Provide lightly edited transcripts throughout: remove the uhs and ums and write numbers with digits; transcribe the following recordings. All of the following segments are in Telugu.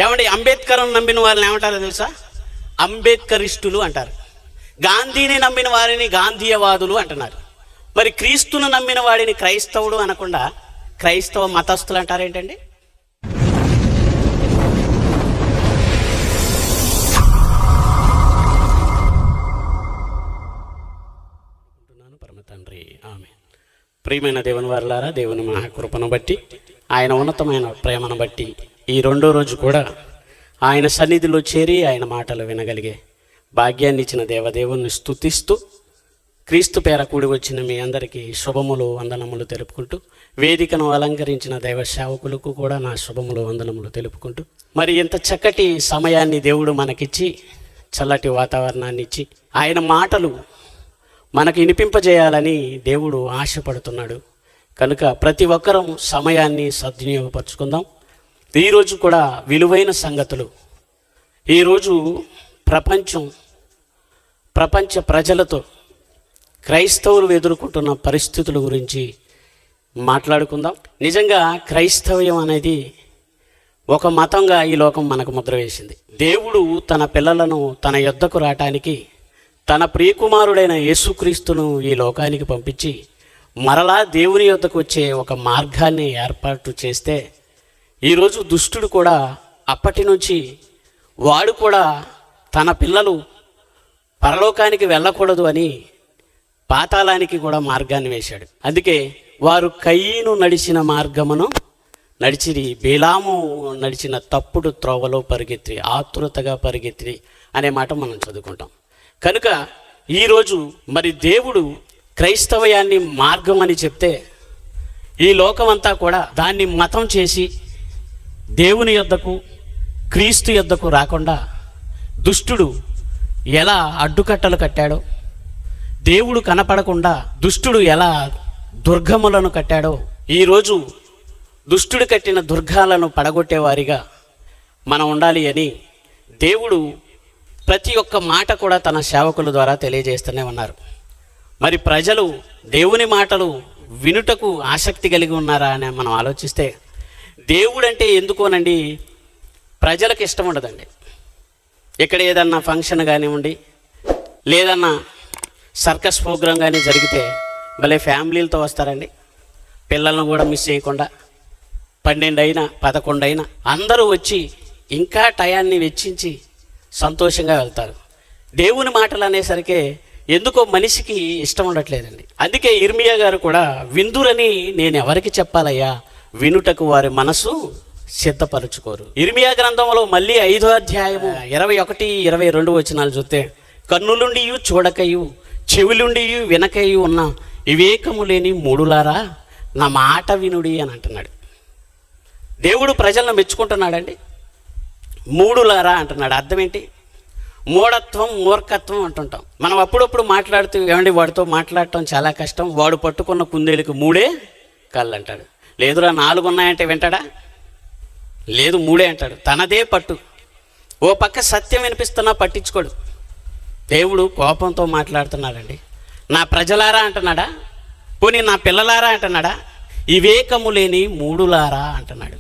ఏమంటే అంబేద్కర్ నమ్మిన వాళ్ళని ఏమంటారో తెలుసా? అంబేద్కరిస్టులు అంటారు. గాంధీని నమ్మిన వారిని గాంధీయవాదులు అంటున్నారు. మరి క్రీస్తును నమ్మిన వాడిని క్రైస్తవుడు అనకుండా క్రైస్తవ మతస్థులు అంటారేంటండి? పరమ తండ్రి ఆమేన్. ప్రియమైన దేవుని వారలారా, దేవుని మహాకృపను బట్టి, ఆయన ఉన్నతమైన ప్రేమను బట్టి ఈ రెండో రోజు కూడా ఆయన సన్నిధిలో చేరి ఆయన మాటలు వినగలిగే భాగ్యాన్ని ఇచ్చిన దేవదేవుని స్తుతిస్తూ క్రీస్తు పేర కూడి వచ్చిన మీ అందరికీ శుభములు వందనములు తెలుపుకుంటూ, వేదికను అలంకరించిన దైవ సేవకులకు కూడా నా శుభములు వందనములు తెలుపుకుంటూ, మరి ఇంత చక్కటి సమయాన్ని దేవుడు మనకిచ్చి, చల్లటి వాతావరణాన్ని ఇచ్చి, ఆయన మాటలు మనకు వినిపింపజేయాలని దేవుడు ఆశపడుతున్నాడు. కనుక ప్రతి ఒక్కరూ సమయాన్ని సద్వినియోగపరుచుకుందాం. ఈరోజు కూడా విలువైన సంగతులు, ఈరోజు ప్రపంచ ప్రజలతో క్రైస్తవులు ఎదుర్కొంటున్న పరిస్థితుల గురించి మాట్లాడుకుందాం. నిజంగా క్రైస్తవ్యం అనేది ఒక మతంగా ఈ లోకం మనకు ముద్ర వేసింది. దేవుడు తన పిల్లలను తన యొద్దకు రావటానికి తన ప్రియకుమారుడైన యేసుక్రీస్తును ఈ లోకానికి పంపించి మరలా దేవుని యొద్దకు వచ్చే ఒక మార్గాన్ని ఏర్పాటు చేస్తే, ఈరోజు దుష్టుడు కూడా అప్పటి నుంచి వాడు కూడా తన పిల్లలు పరలోకానికి వెళ్ళకూడదు అని పాతాళానికి కూడా మార్గాన్ని వేశాడు. అందుకే వారు కయీను నడిచిన మార్గమును నడిచిరి, బేలాము నడిచిన తప్పుడు త్రోవలో పరిగెత్తి, ఆతురతగా పరిగెత్తి అనే మాట మనం చదువుకుంటాం. కనుక ఈరోజు మరి దేవుడు క్రైస్తవయాన్ని మార్గం అని చెప్తే, ఈ లోకమంతా కూడా దాన్ని మతం చేసి దేవుని యొద్దకు క్రీస్తు యొద్దకు రాకుండా దుష్టుడు ఎలా అడ్డుకట్టలు కట్టాడో, దేవుడు కనపడకుండా దుష్టుడు ఎలా దుర్గములను కట్టాడో, ఈరోజు దుష్టుడు కట్టిన దుర్గాలను పడగొట్టేవారిగా మనం ఉండాలి అని దేవుడు ప్రతి ఒక్క మాట కూడా తన సేవకుల ద్వారా తెలియజేస్తూనే ఉన్నారు. మరి ప్రజలు దేవుని మాటలు వినుటకు ఆసక్తి కలిగి ఉన్నారా అని మనం ఆలోచిస్తే, దేవుడంటే ఎందుకోనండి ప్రజలకు ఇష్టం ఉండదండి. ఇక్కడ ఏదన్నా ఫంక్షన్ కానివ్వండి, లేదన్నా సర్కస్ ప్రోగ్రాం కానీ జరిగితే భలే ఫ్యామిలీలతో వస్తారండి. పిల్లలను కూడా మిస్ చేయకుండా 12 అయినా 11 అయినా అందరూ వచ్చి ఇంకా టయాన్ని వెచ్చించి సంతోషంగా వెళ్తారు. దేవుని మాటలు అనేసరికి ఎందుకో మనిషికి ఇష్టం ఉండట్లేదండి. అందుకే ఇర్మియా గారు కూడా, విందురని నేను ఎవరికి చెప్పాలయ్యా, వినుటకు వారి మనసు సిద్ధపరచుకోరు. ఇర్మియా గ్రంథంలో మళ్ళీ 5వ అధ్యాయము 21, 22 వచనాలు చూస్తే, కన్నులుండి చూడకయు చెవులుండి వినకయు ఉన్న వివేకము లేని మూడులారా నా మాట వినుడి అని అంటున్నాడు. దేవుడు ప్రజలను మెచ్చుకుంటున్నాడండి. మూడులారా అంటున్నాడు. అర్థం ఏంటి? మూఢత్వం, మూర్ఖత్వం అంటుంటాం మనం. అప్పుడప్పుడు మాట్లాడుతూ, ఏమండి వాడితో మాట్లాడటం చాలా కష్టం, వాడు పట్టుకున్న కుందేలుకి 3 కళ్ళు అంటాడు. లేదురా 4 ఉన్నాయంటే వింటాడా? లేదు 3 అంటాడు. తనదే పట్టు. ఓ పక్క సత్యం వినిపిస్తున్నా పట్టించుకోడు. దేవుడు కోపంతో మాట్లాడుతున్నాడండి. నా ప్రజలారా అంటున్నాడా? పోనీ నా పిల్లలారా అంటున్నాడా? వివేకము లేని మూడులారా అంటున్నాడు.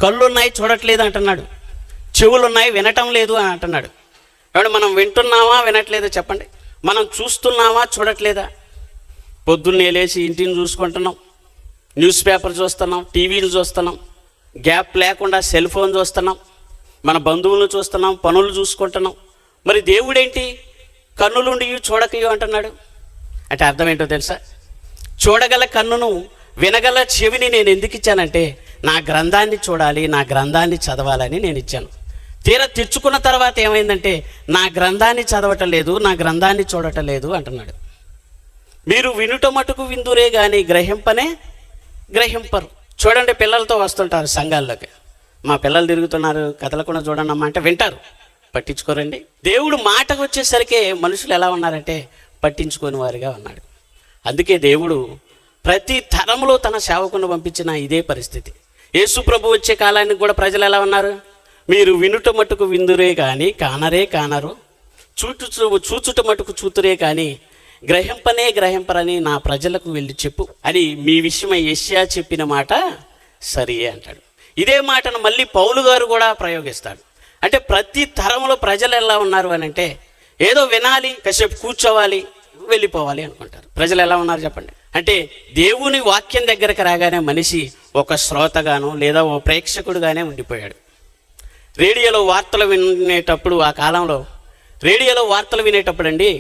కళ్ళున్నాయి చూడట్లేదు అంటున్నాడు, చెవులున్నాయి వినటం లేదు అని అంటున్నాడు. కాబట్టి మనం వింటున్నామా వినట్లేదా చెప్పండి? మనం చూస్తున్నామా చూడట్లేదా? పొద్దున్నే లేచి ఇంటిని చూసుకుంటున్నాం, న్యూస్ పేపర్ చూస్తున్నాం, టీవీలు చూస్తున్నాం, గ్యాప్ లేకుండా సెల్ ఫోన్ చూస్తున్నాం, మన బంధువులను చూస్తున్నాం, పనులు చూసుకుంటున్నాం. మరి దేవుడేంటి కన్నులుండి చూడకయు అంటున్నాడు? అంటే అర్థం ఏంటో తెలుసా? చూడగల కన్నును వినగల చెవిని నేను ఎందుకు ఇచ్చానంటే, నా గ్రంథాన్ని చూడాలి, నా గ్రంథాన్ని చదవాలని నేను ఇచ్చాను. తీరా తెచ్చుకున్న తర్వాత ఏమైందంటే, నా గ్రంథాన్ని చదవటం లేదు, నా గ్రంథాన్ని చూడటం లేదు అంటున్నాడు. మీరు వినుట మటుకు విందురే కానీ గ్రహింపనే గ్రహింపరు. చూడండి, పిల్లలతో వస్తుంటారు సంఘాల్లోకి, మా పిల్లలు తిరుగుతున్నారు కదలకుండా చూడండి అమ్మా అంటే వింటారు, పట్టించుకోరండి. దేవుడు మాటకు వచ్చేసరికి మనుషులు ఎలా ఉన్నారంటే పట్టించుకోని వారిగా ఉన్నాడు. అందుకే దేవుడు ప్రతి తరంలో తన సేవకుని పంపించిన ఇదే పరిస్థితి. యేసు ప్రభు వచ్చే కాలానికి కూడా ప్రజలు ఎలా ఉన్నారు? మీరు వినుట మటుకు విందురే కానీ కానరే కానరు, చూచుట మటుకు చూతురే కానీ గ్రహింపనే గ్రహింపరని నా ప్రజలకు వెళ్ళి చెప్పు అని మీ విషయమై యెషయా చెప్పిన మాట సరియే అంటాడు. ఇదే మాటను మళ్ళీ పౌలు గారు కూడా ప్రయోగిస్తాడు. అంటే ప్రతి తరంలో ప్రజలు ఎలా ఉన్నారు అని అంటే ఏదో వినాలి, కాసేపు కూర్చోవాలి, వెళ్ళిపోవాలి అనుకుంటారు. ప్రజలు ఎలా ఉన్నారు చెప్పండి. అంటే దేవుని వాక్యం దగ్గరకు రాగానే మనిషి ఒక శ్రోతగాను లేదా ఓ ప్రేక్షకుడుగానే ఉండిపోయాడు. రేడియోలో వార్తలు వినేటప్పుడు, ఆ కాలంలో రేడియోలో వార్తలు వినేటప్పుడు అండి,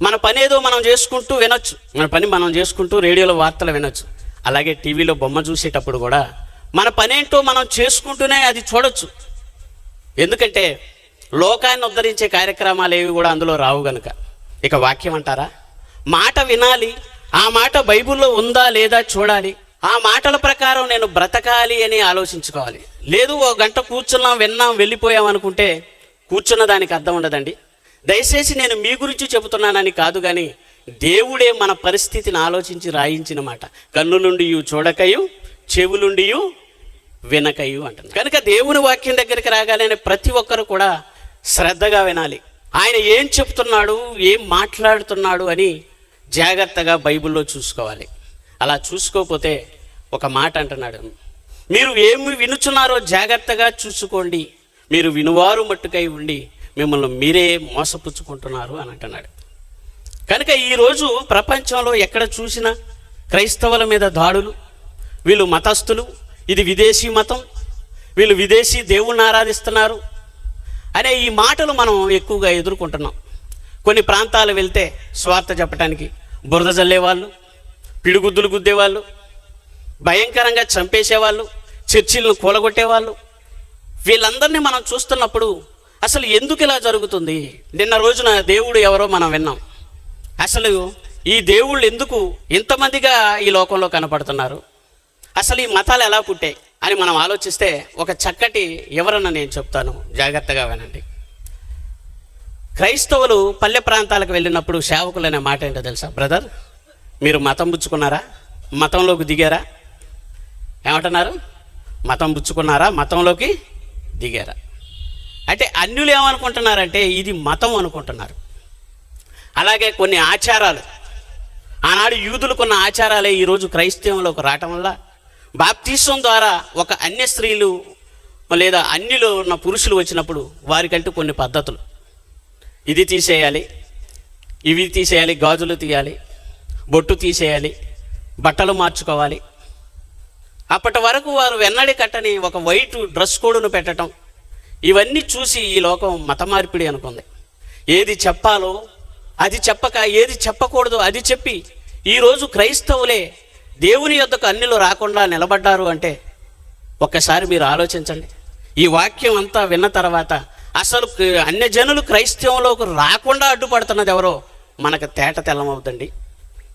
మన పని ఏదో మనం చేసుకుంటూ వినొచ్చు, మన పని మనం చేసుకుంటూ రేడియోలో వార్తలు వినొచ్చు. అలాగే టీవీలో బొమ్మ చూసేటప్పుడు కూడా మన పనేంటో మనం చేసుకుంటూనే అది చూడొచ్చు. ఎందుకంటే లోకాన్ని ఉద్ధరించే కార్యక్రమాలు ఏవి కూడా అందులో రావు గనుక. ఇక వాక్యం అంటారా, మాట వినాలి, ఆ మాట బైబిల్లో ఉందా లేదా చూడాలి, ఆ మాటల ప్రకారం నేను బ్రతకాలి అని ఆలోచించుకోవాలి. లేదు ఓ గంట కూర్చున్నాం, విన్నాం, వెళ్ళిపోయాం అనుకుంటే కూర్చున్న దానికి అర్థం ఉండదండి. దయచేసి నేను మీ గురించి చెబుతున్నానని కాదు, కానీ దేవుడే మన పరిస్థితిని ఆలోచించి రాయించిన మాట. కన్నులుండి చూడకయు, చెవులుండి వినకయు అంటున్నారు. కనుక దేవుని వాక్యం దగ్గరికి రాగానే ప్రతి ఒక్కరు కూడా శ్రద్ధగా వినాలి. ఆయన ఏం చెప్తున్నాడు, ఏం మాట్లాడుతున్నాడు అని జాగ్రత్తగా బైబిల్లో చూసుకోవాలి. అలా చూసుకోకపోతే ఒక మాట అంటున్నాడు, మీరు ఏమి వినుచున్నారో జాగ్రత్తగా చూసుకోండి, మీరు వినువారు మట్టుకై ఉండి మిమ్మల్ని మీరే మోసపుచ్చుకుంటున్నారు అని అంటున్నాడు. కనుక ఈరోజు ప్రపంచంలో ఎక్కడ చూసినా క్రైస్తవుల మీద దాడులు, వీళ్ళు మతస్థులు, ఇది విదేశీ మతం, వీళ్ళు విదేశీ దేవుణ్ణి ఆరాధిస్తున్నారు అనే ఈ మాటలు మనం ఎక్కువగా ఎదుర్కొంటున్నాం. కొన్ని ప్రాంతాలు వెళ్తే స్వార్థ చెప్పడానికి బురద జల్లేవాళ్ళు, పిడిగుద్దులు గుద్దేవాళ్ళు, భయంకరంగా చంపేసేవాళ్ళు, చర్చిలను కూలగొట్టేవాళ్ళు, వీళ్ళందరినీ మనం చూస్తున్నప్పుడు అసలు ఎందుకు ఇలా జరుగుతుంది? నిన్న రోజున దేవుడు ఎవరో మనం విన్నాం. అసలు ఈ దేవుళ్ళు ఎందుకు ఇంతమందిగా ఈ లోకంలో కనపడుతున్నారు, అసలు ఈ మతాలు ఎలా పుట్టాయి అని మనం ఆలోచిస్తే ఒక చక్కటి వివరణ నేను చెప్తాను, జాగ్రత్తగా వినండి. క్రైస్తవులు పల్లె ప్రాంతాలకు వెళ్ళినప్పుడు సేవకులు అనే మాట ఏంటో తెలుసా? బ్రదర్, మీరు మతం పుచ్చుకున్నారా, మతంలోకి దిగారా? ఏమంటున్నారు? మతం పుచ్చుకున్నారా, మతంలోకి దిగారా? అంటే అన్యులు ఏమనుకుంటున్నారంటే ఇది మతం అనుకుంటున్నారు. అలాగే కొన్ని ఆచారాలు, ఆనాడు యూదులకున్న ఆచారాలే ఈరోజు క్రైస్తవంలోకి రావటం వల్ల బాప్తీసం ద్వారా ఒక అన్య స్త్రీలు లేదా అన్యులు ఉన్న పురుషులు వచ్చినప్పుడు వారికంటూ కొన్ని పద్ధతులు, ఇది తీసేయాలి, ఇవి తీసేయాలి, గాజులు తీయాలి, బొట్టు తీసేయాలి, బట్టలు మార్చుకోవాలి. అప్పటి వరకు వారు వెన్నడి కట్టని ఒక వైట్ డ్రెస్ కోడ్ను పెట్టడం, ఇవన్నీ చూసి ఈ లోకం మత మార్పిడి అనుకుంది. ఏది చెప్పాలో అది చెప్పక, ఏది చెప్పకూడదు అది చెప్పి ఈరోజు క్రైస్తవులే దేవుని యొద్దకు అన్యులు రాకుండా నిలబడ్డారు. అంటే ఒక్కసారి మీరు ఆలోచించండి. ఈ వాక్యం అంతా విన్న తర్వాత అసలు అన్యజనులు క్రైస్తవంలోకి రాకుండా అడ్డుపడుతున్నది ఎవరో మనకు తేట తెల్లమవుతుంది.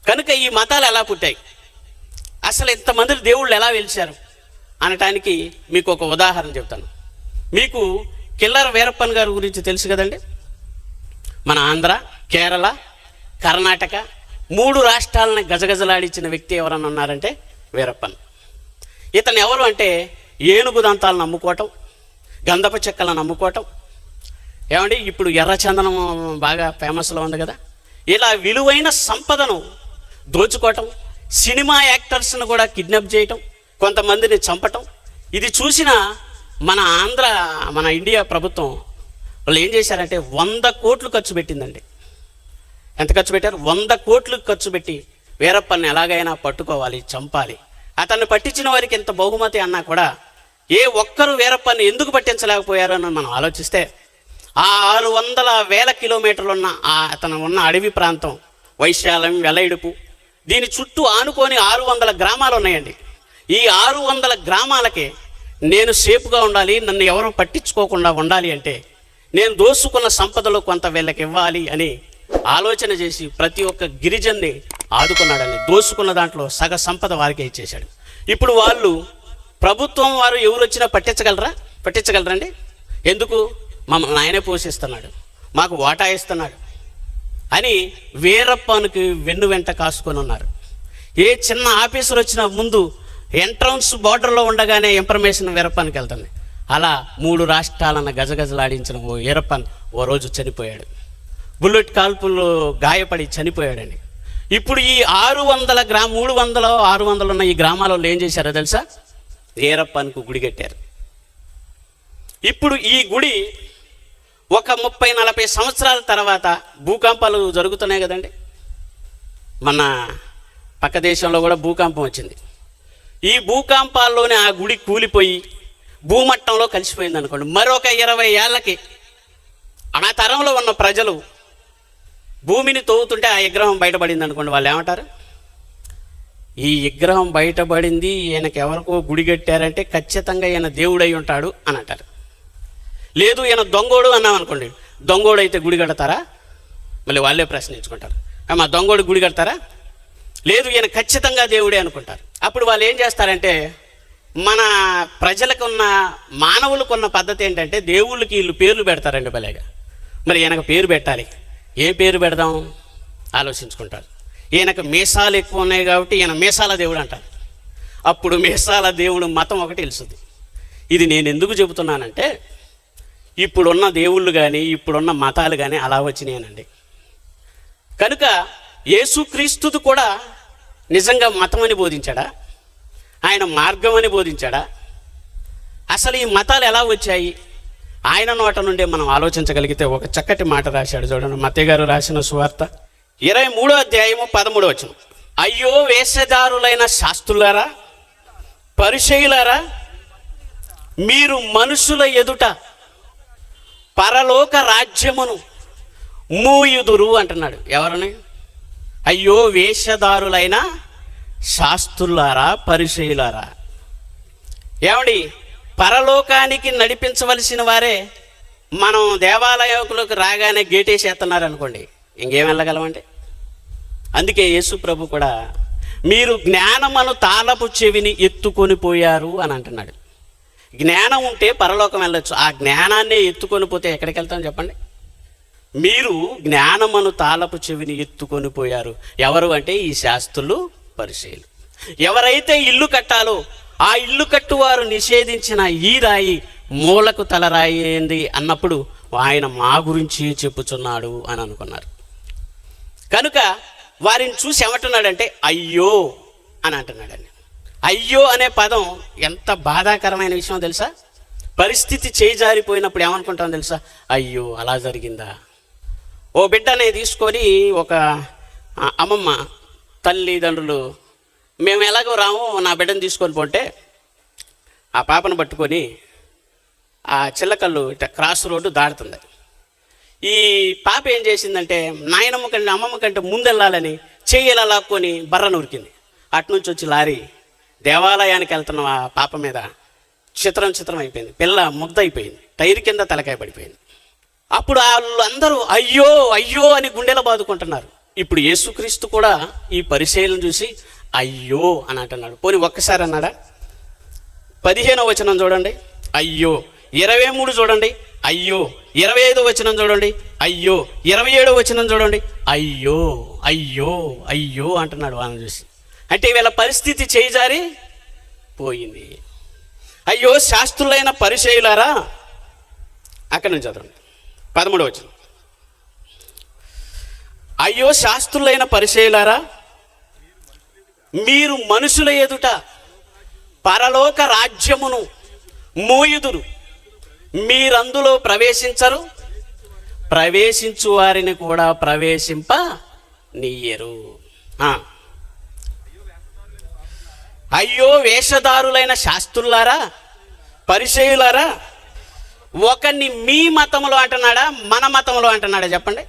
కనుక ఈ మతాలు ఎలా పుట్టాయి, అసలు ఇంతమంది దేవుళ్ళు ఎలా వెలిచారు అనటానికి మీకు ఒక ఉదాహరణ చెప్తాను. మీకు కిల్లర వీరప్పన్ గారి గురించి తెలుసు కదండి. మన ఆంధ్ర, కేరళ, కర్ణాటక 3 రాష్ట్రాలను గజగజలాడించిన వ్యక్తి ఎవరన్నా ఉన్నారంటే వీరప్పన్. ఇతను ఎవరు అంటే ఏనుగు దంతాలను అమ్ముకోవటం, గంధపు చెక్కలను అమ్ముకోవటం, ఏమండి ఇప్పుడు ఎర్రచందనం బాగా ఫేమస్లో ఉంది కదా, ఇలా విలువైన సంపదను దోచుకోవటం, సినిమా యాక్టర్స్ను కూడా కిడ్నాప్ చేయటం, కొంతమందిని చంపటం. ఇది చూసిన మన ఇండియా ప్రభుత్వం వాళ్ళు ఏం చేశారంటే 100 కోట్లు ఖర్చు పెట్టిందండి. ఎంత ఖర్చు పెట్టారు? 100 కోట్లు ఖర్చు పెట్టి వీరప్పని ఎలాగైనా పట్టుకోవాలి, చంపాలి. అతన్ని పట్టించిన వారికి ఎంత బహుమతి అన్నా కూడా ఏ ఒక్కరు వీరప్పని ఎందుకు పట్టించలేకపోయారు అని మనం ఆలోచిస్తే, ఆ 600,000 కిలోమీటర్లు ఉన్న అతను ఉన్న అడవి ప్రాంతం వైశాల్యం, వెలయిడుపు, దీని చుట్టూ ఆనుకొని 600 గ్రామాలు ఉన్నాయండి. ఈ 600 గ్రామాలకే నేను సేఫ్గా ఉండాలి, నన్ను ఎవరు పట్టించుకోకుండా ఉండాలి అంటే నేను దోసుకున్న సంపదలో కొంత వీళ్ళకి ఇవ్వాలి అని ఆలోచన చేసి ప్రతి ఒక్క గిరిజన్ని ఆదుకున్నాడని, దోసుకున్న దాంట్లో సగ సంపద వారికే ఇచ్చేశాడు. ఇప్పుడు వాళ్ళు ప్రభుత్వం వారు ఎవరు వచ్చినా పట్టించగలరండి? ఎందుకు? మమ్మల్ని ఆయనే పోషిస్తున్నాడు, మాకు వాటా ఇస్తున్నాడు అని వీరప్పనికి వెన్ను వెంట కాసుకొని ఉన్నారు. ఏ చిన్న ఆఫీసర్ వచ్చినా ముందు ఎంట్రన్స్ బార్డర్లో ఉండగానే ఇన్ఫర్మేషన్ వీరప్పనికి వెళ్తుంది. అలా 3 రాష్ట్రాలను గజగజలాడించిన ఓ వీరప్పన్ ఓ రోజు చనిపోయాడు. బుల్లెట్ కాల్పుల్లో గాయపడి చనిపోయాడండి. ఇప్పుడు ఈ 300 600 ఉన్న ఈ గ్రామాలలో ఏం చేశారో తెలుసా? వీరప్పనికి గుడి కట్టారు. ఇప్పుడు ఈ గుడి ఒక 30-40 సంవత్సరాల తర్వాత భూకంపాలు జరుగుతున్నాయి కదండి. మన పక్క దేశంలో కూడా భూకంపం వచ్చింది. ఈ భూకంపాల్లోనే ఆ గుడి కూలిపోయి భూమట్టంలో కలిసిపోయింది అనుకోండి. మరొక 20 ఏళ్ళకి ఆ తరంలో ఉన్న ప్రజలు భూమిని తవ్వుతుంటే ఆ విగ్రహం బయటపడింది అనుకోండి, వాళ్ళు ఏమంటారు? ఈ విగ్రహం బయటపడింది, ఈయనకి ఎవరికో గుడి కట్టారంటే ఖచ్చితంగా ఈయన దేవుడై ఉంటాడు అని అంటారు. లేదు ఈయన దొంగోడు అన్నాం అనుకోండి, దొంగోడు అయితే గుడి కడతారా? మళ్ళీ వాళ్ళే ప్రశ్నించుకుంటారు, మా దొంగోడు గుడి కడతారా? లేదు ఈయన ఖచ్చితంగా దేవుడే అనుకుంటారు. అప్పుడు వాళ్ళు ఏం చేస్తారంటే, మన ప్రజలకు ఉన్న మానవులకు ఉన్న పద్ధతి ఏంటంటే దేవుళ్ళకి వీళ్ళు పేర్లు పెడతారండి భలేగా. మరి ఈయనకు పేరు పెట్టాలి, ఏ పేరు పెడదాం ఆలోచించుకుంటారు. ఈయనకు మీసాలు ఎక్కువ ఉన్నాయి కాబట్టి ఈయన మీసాల దేవుడు అంటారు. అప్పుడు మీసాల దేవుడు మతం ఒకటి తెలుస్తుంది. ఇది నేను ఎందుకు చెబుతున్నానంటే, ఇప్పుడున్న దేవుళ్ళు కానీ ఇప్పుడున్న మతాలు కానీ అలా వచ్చినాయనండి. కనుక యేసుక్రీస్తుది కూడా నిజంగా మతం అని బోధించాడా? ఆయన మార్గం అని బోధించాడా? అసలు ఈ మతాలు ఎలా వచ్చాయి? ఆయన నోట నుండే మనం ఆలోచించగలిగితే ఒక చక్కటి మాట రాశాడు చూడండి. మత్తయి గారు రాసిన సువార్త 23వ అధ్యాయము 13వ వచనం. అయ్యో వేషధారులైన శాస్త్రులారా, పరిసయ్యులారా, మీరు మనుషుల ఎదుట పరలోక రాజ్యమును మూయుదురు అంటున్నాడు. ఎవరని? అయ్యో వేషధారులైన శాస్త్రులారా, పరిసయ్యులారా. ఏమండి, పరలోకానికి నడిపించవలసిన వారే మనం దేవాలయంలోకి రాగానే గేటేసేస్తున్నారు అనుకోండి, ఇంకేం వెళ్ళగలమండి? అందుకే యేసు ప్రభు కూడా మీరు జ్ఞానమును తాళపు చెవిని ఎత్తుకొని పోయారు అని అంటున్నాడు. జ్ఞానం ఉంటే పరలోకం వెళ్ళొచ్చు, ఆ జ్ఞానాన్నే ఎత్తుకొని పోతే ఎక్కడికి వెళ్తాం చెప్పండి? మీరు జ్ఞానమును తాళపు చెవిని ఎత్తుకొని పోయారు. ఎవరు అంటే ఈ శాస్త్రులు, పరిసయ్యులు. ఎవరైతే ఇల్లు కట్టాలో ఆ ఇల్లు కట్టువారు నిషేధించిన ఈ రాయి మూలకు తలరాయి ఏంది అన్నప్పుడు ఆయన మా గురించి చెప్పుచున్నాడు అని అనుకున్నారు. కనుక వారిని చూసి ఏమంటున్నాడంటే అయ్యో అని అంటున్నాడండి. అయ్యో అనే పదం ఎంత బాధాకరమైన విషయం తెలుసా? పరిస్థితి చేజారిపోయినప్పుడు ఏమనుకుంటాం తెలుసా? అయ్యో అలా జరిగిందా. ఓ బిడ్డనే తీసుకొని ఒక అమ్మమ్మ తల్లిదండ్రులు మేము ఎలాగో రాము, నా బిడ్డను తీసుకొని పోతే ఆ పాపను పట్టుకొని ఆ చిల్లకల్లు ఇట్లా క్రాస్ రోడ్డు దాడుతుంది. ఈ పాప ఏం చేసిందంటే నాయనమ్మ కంటే అమ్మమ్మ కంటే ముందెళ్ళాలని చెయ్యలా లాక్కొని బర్ర నూరికింది. అటునుంచి వచ్చి లారీ దేవాలయానికి వెళ్తున్న ఆ పాప మీద చిత్రం అయిపోయింది. పిల్ల ముద్ద అయిపోయింది, టైర్ కింద తలకాయ పడిపోయింది. అప్పుడు వాళ్ళందరూ అయ్యో అయ్యో అని గుండెలో బాదుకుంటున్నారు. ఇప్పుడు యేసుక్రీస్తు కూడా ఈ పరిశీలన చూసి అయ్యో అని అంటున్నాడు. పోనీ ఒక్కసారి అన్నాడా? 15వ వచనం చూడండి, అయ్యో. 23 చూడండి, అయ్యో. 25వ వచనం చూడండి, అయ్యో. 27వ వచనం చూడండి, అయ్యో అయ్యో అయ్యో అంటున్నాడు వాళ్ళని చూసి. అంటే వీళ్ళ పరిస్థితి చేజారి పోయింది. అయ్యో శాస్త్రులైన పరిసయ్యులారా, అక్కడి నుంచి చదవండి 13వ వచనం. అయ్యో శాస్త్రులైన పరిసయ్యులారా, మీరు మనుషుల ఎదుట పరలోక రాజ్యమును మోయుదురు, మీరందులో ప్రవేశించరు, ప్రవేశించు వారిని కూడా ప్రవేశింప నీయరు. అయ్యో వేషధారులైన శాస్త్రులారా, పరిసయ్యులారా, ఒకరిని మీ మతంలో అంటున్నాడా మన మతంలో అంటున్నాడా చెప్పండి?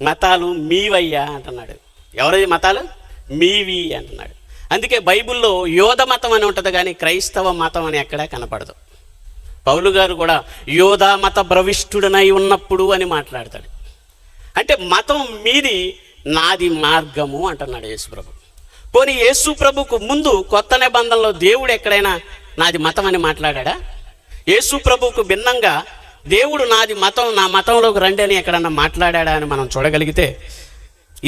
మతాలు మీవయ్యా అంటున్నాడు. ఎవరి మతాలు? మీవి అంటున్నాడు. అందుకే బైబిల్లో యోధ మతం అని ఉంటుంది కానీ క్రైస్తవ మతం అని ఎక్కడా కనపడదు. పౌలు గారు కూడా యోధా మత భ్రవిష్ఠుడనై ఉన్నప్పుడు అని మాట్లాడతాడు. అంటే మతం మీది, నాది మార్గము అంటున్నాడు యేసుప్రభు. పోనీ యేసుప్రభుకు ముందు కొత్త నిబంధనలో దేవుడు ఎక్కడైనా నాది మతం అని మాట్లాడా? యేసుప్రభుకు భిన్నంగా దేవుడు నాది మతం, నా మతంలోకి రండి అని ఎక్కడన్నా మాట్లాడా అని మనం చూడగలిగితే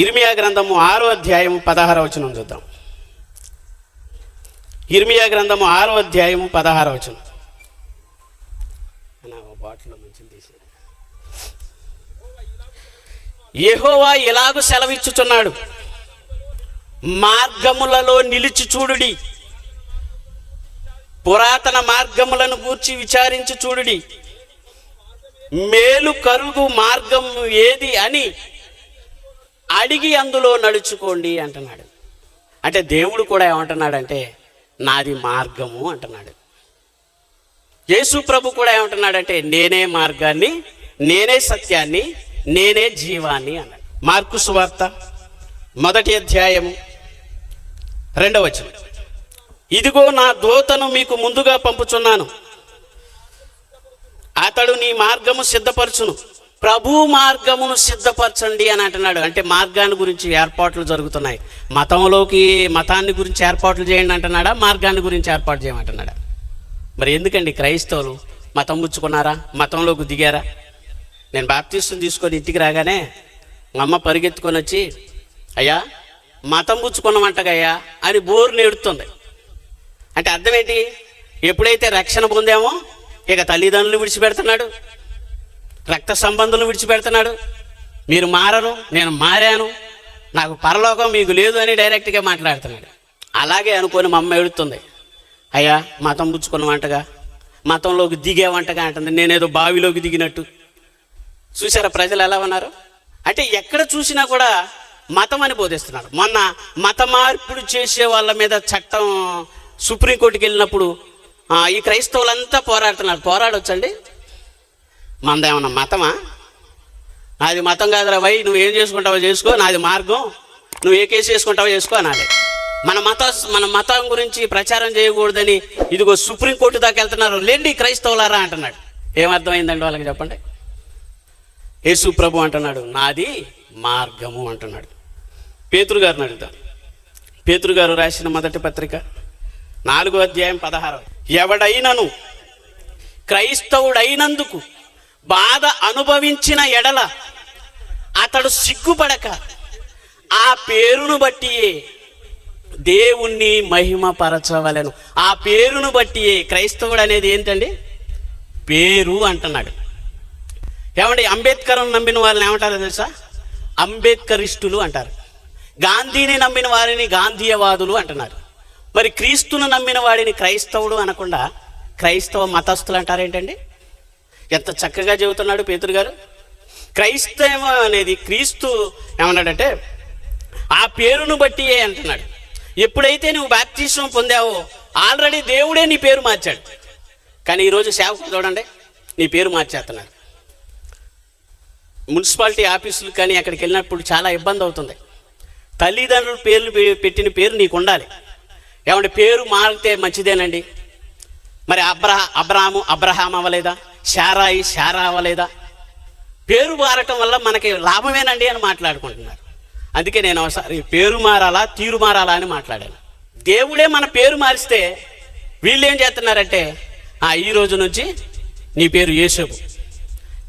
ఇర్మియా గ్రంథము 6వ అధ్యాయము 16వ వచనం చూద్దాం. ఇర్మియా గ్రంథము 6వ అధ్యాయము 16వ వచనం. బాటిల్లో మంచి తీసి యెహోవా ఇలాగు సెలవిచ్చుచున్నాడు, మార్గములలో నిలిచి చూడుడి, పురాతన మార్గములను గూర్చి విచారించి చూడుడి, మేలు కరుగు మార్గం ఏది అని అడిగి అందులో నడుచుకోండి అంటున్నాడు. అంటే దేవుడు కూడా ఏమంటున్నాడంటే నాది మార్గము అంటున్నాడు. యేసు ప్రభు కూడా ఏమంటున్నాడంటే నేనే మార్గాన్ని, నేనే సత్యాన్ని, నేనే జీవాన్ని అన్నాడు. మార్కు సువార్త 1వ అధ్యాయము 2వ వచనం, ఇదిగో నా దూతను మీకు ముందుగా పంపుచున్నాను, అతడు నీ మార్గము సిద్ధపరచును. ప్రభు మార్గమును సిద్ధపరచండి అని అంటున్నాడు. అంటే మార్గాన్ని గురించి ఏర్పాట్లు జరుగుతున్నాయి. మతాన్ని గురించి ఏర్పాట్లు చేయండి అంటున్నాడా, మార్గాన్ని గురించి ఏర్పాటు చేయమంటున్నాడా? మరి ఎందుకండి క్రైస్తవులు మతం పుచ్చుకున్నారా, మతంలోకి దిగారా? నేను బాప్తిస్తం తీసుకొని ఇంటికి రాగానే మా అమ్మ పరిగెత్తుకొని వచ్చి అయ్యా మతం పుచ్చుకున్నామంటగయ్యా అని బోరు నేడుతుంది. అంటే అర్థం ఏంటి? ఎప్పుడైతే రక్షణ పొందామో ఇక తల్లిదండ్రులు విడిచిపెడుతున్నాడు, రక్త సంబంధులు విడిచిపెడుతున్నాడు. మీరు మారరు, నేను మారాను, నాకు పరలోకం మీకు లేదు అని డైరెక్ట్గా మాట్లాడుతున్నాడు. అలాగే అనుకొని మా అమ్మ ఎడుతుంది, అయ్యా మతం పుచ్చుకున్నవంటగా, మతంలోకి దిగేవంటగా అంటుంది. నేనేదో బావిలోకి దిగినట్టు. చూసారా ప్రజలు ఎలా ఉన్నారు? అంటే ఎక్కడ చూసినా కూడా మతం అని బోధిస్తున్నారు. మొన్న మత మార్పులు చేసే వాళ్ళ మీద చట్టం సుప్రీంకోర్టుకి వెళ్ళినప్పుడు ఈ క్రైస్తవులంతా పోరాడుతున్నారు. పోరాడొచ్చండి? మనదేమన్నా మతమా? నాది మతం కాదురా వై, నువ్వు ఏం చేసుకుంటావో చేసుకో, నాది మార్గం, నువ్వు ఏ కేసు చేసుకుంటావో చేసుకో అనాలి. మన మతం గురించి ప్రచారం చేయకూడదని ఇదిగో సుప్రీంకోర్టు దాకా వెళ్తున్నారు. లేండి క్రైస్తవులారా అంటున్నాడు. ఏమర్థమైందండి వాళ్ళకి చెప్పండి? యేసు ప్రభు అంటున్నాడు నాది మార్గము అంటున్నాడు. పేతురు గారిని అడుగుతాను. పేతురు గారు రాసిన 1వ పత్రిక 4వ అధ్యాయం 16, ఎవడైనను క్రైస్తవుడైనందుకు బాధ అనుభవించిన ఎడల అతడు సిగ్గుపడక ఆ పేరును బట్టి దేవుణ్ణి మహిమపరచవలెను. ఆ పేరును బట్టి క్రైస్తవుడు అనేది ఏంటండి? పేరు అంటున్నాడు. ఏమండి, అంబేద్కర్ నమ్మిన వాళ్ళని ఏమంటారో తెలుసా? అంబేద్కరిస్టులు అంటారు. గాంధీని నమ్మిన వారిని గాంధీయవాదులు అంటున్నారు. మరి క్రీస్తును నమ్మిన వాడిని క్రైస్తవుడు అనకుండా క్రైస్తవ మతస్థులు అంటారేంటండి? ఎంత చక్కగా చెబుతున్నాడు పేతురు గారు. క్రైస్తవం అనేది క్రీస్తు ఏమన్నాడంటే ఆ పేరును బట్టి అంటున్నాడు. ఎప్పుడైతే నువ్వు బాప్తిస్మం పొందావో ఆల్రెడీ దేవుడే నీ పేరు మార్చాడు. కానీ ఈరోజు సేవకులు చూడండి నీ పేరు మార్చేస్తున్నారు. మున్సిపాలిటీ ఆఫీసులు కానీ అక్కడికి వెళ్ళినప్పుడు చాలా ఇబ్బంది అవుతుంది. తల్లిదండ్రుల పేర్లు పెట్టిన పేరు నీకు ఉండాలి. ఏమంటే పేరు మారితే మంచిదేనండి. మరి అబ్రహాం అవ్వలేదా? శారా అవ్వలేదా? పేరు మారటం వల్ల మనకి లాభమేనండి అని మాట్లాడుకుంటున్నారు. అందుకే నేను ఒకసారి పేరు మారాలా తీరు మారాలా అని మాట్లాడాను. దేవుడే మన పేరు మారిస్తే వీళ్ళు ఏం చేస్తున్నారంటే ఈ రోజు నుంచి నీ పేరు యేసపు,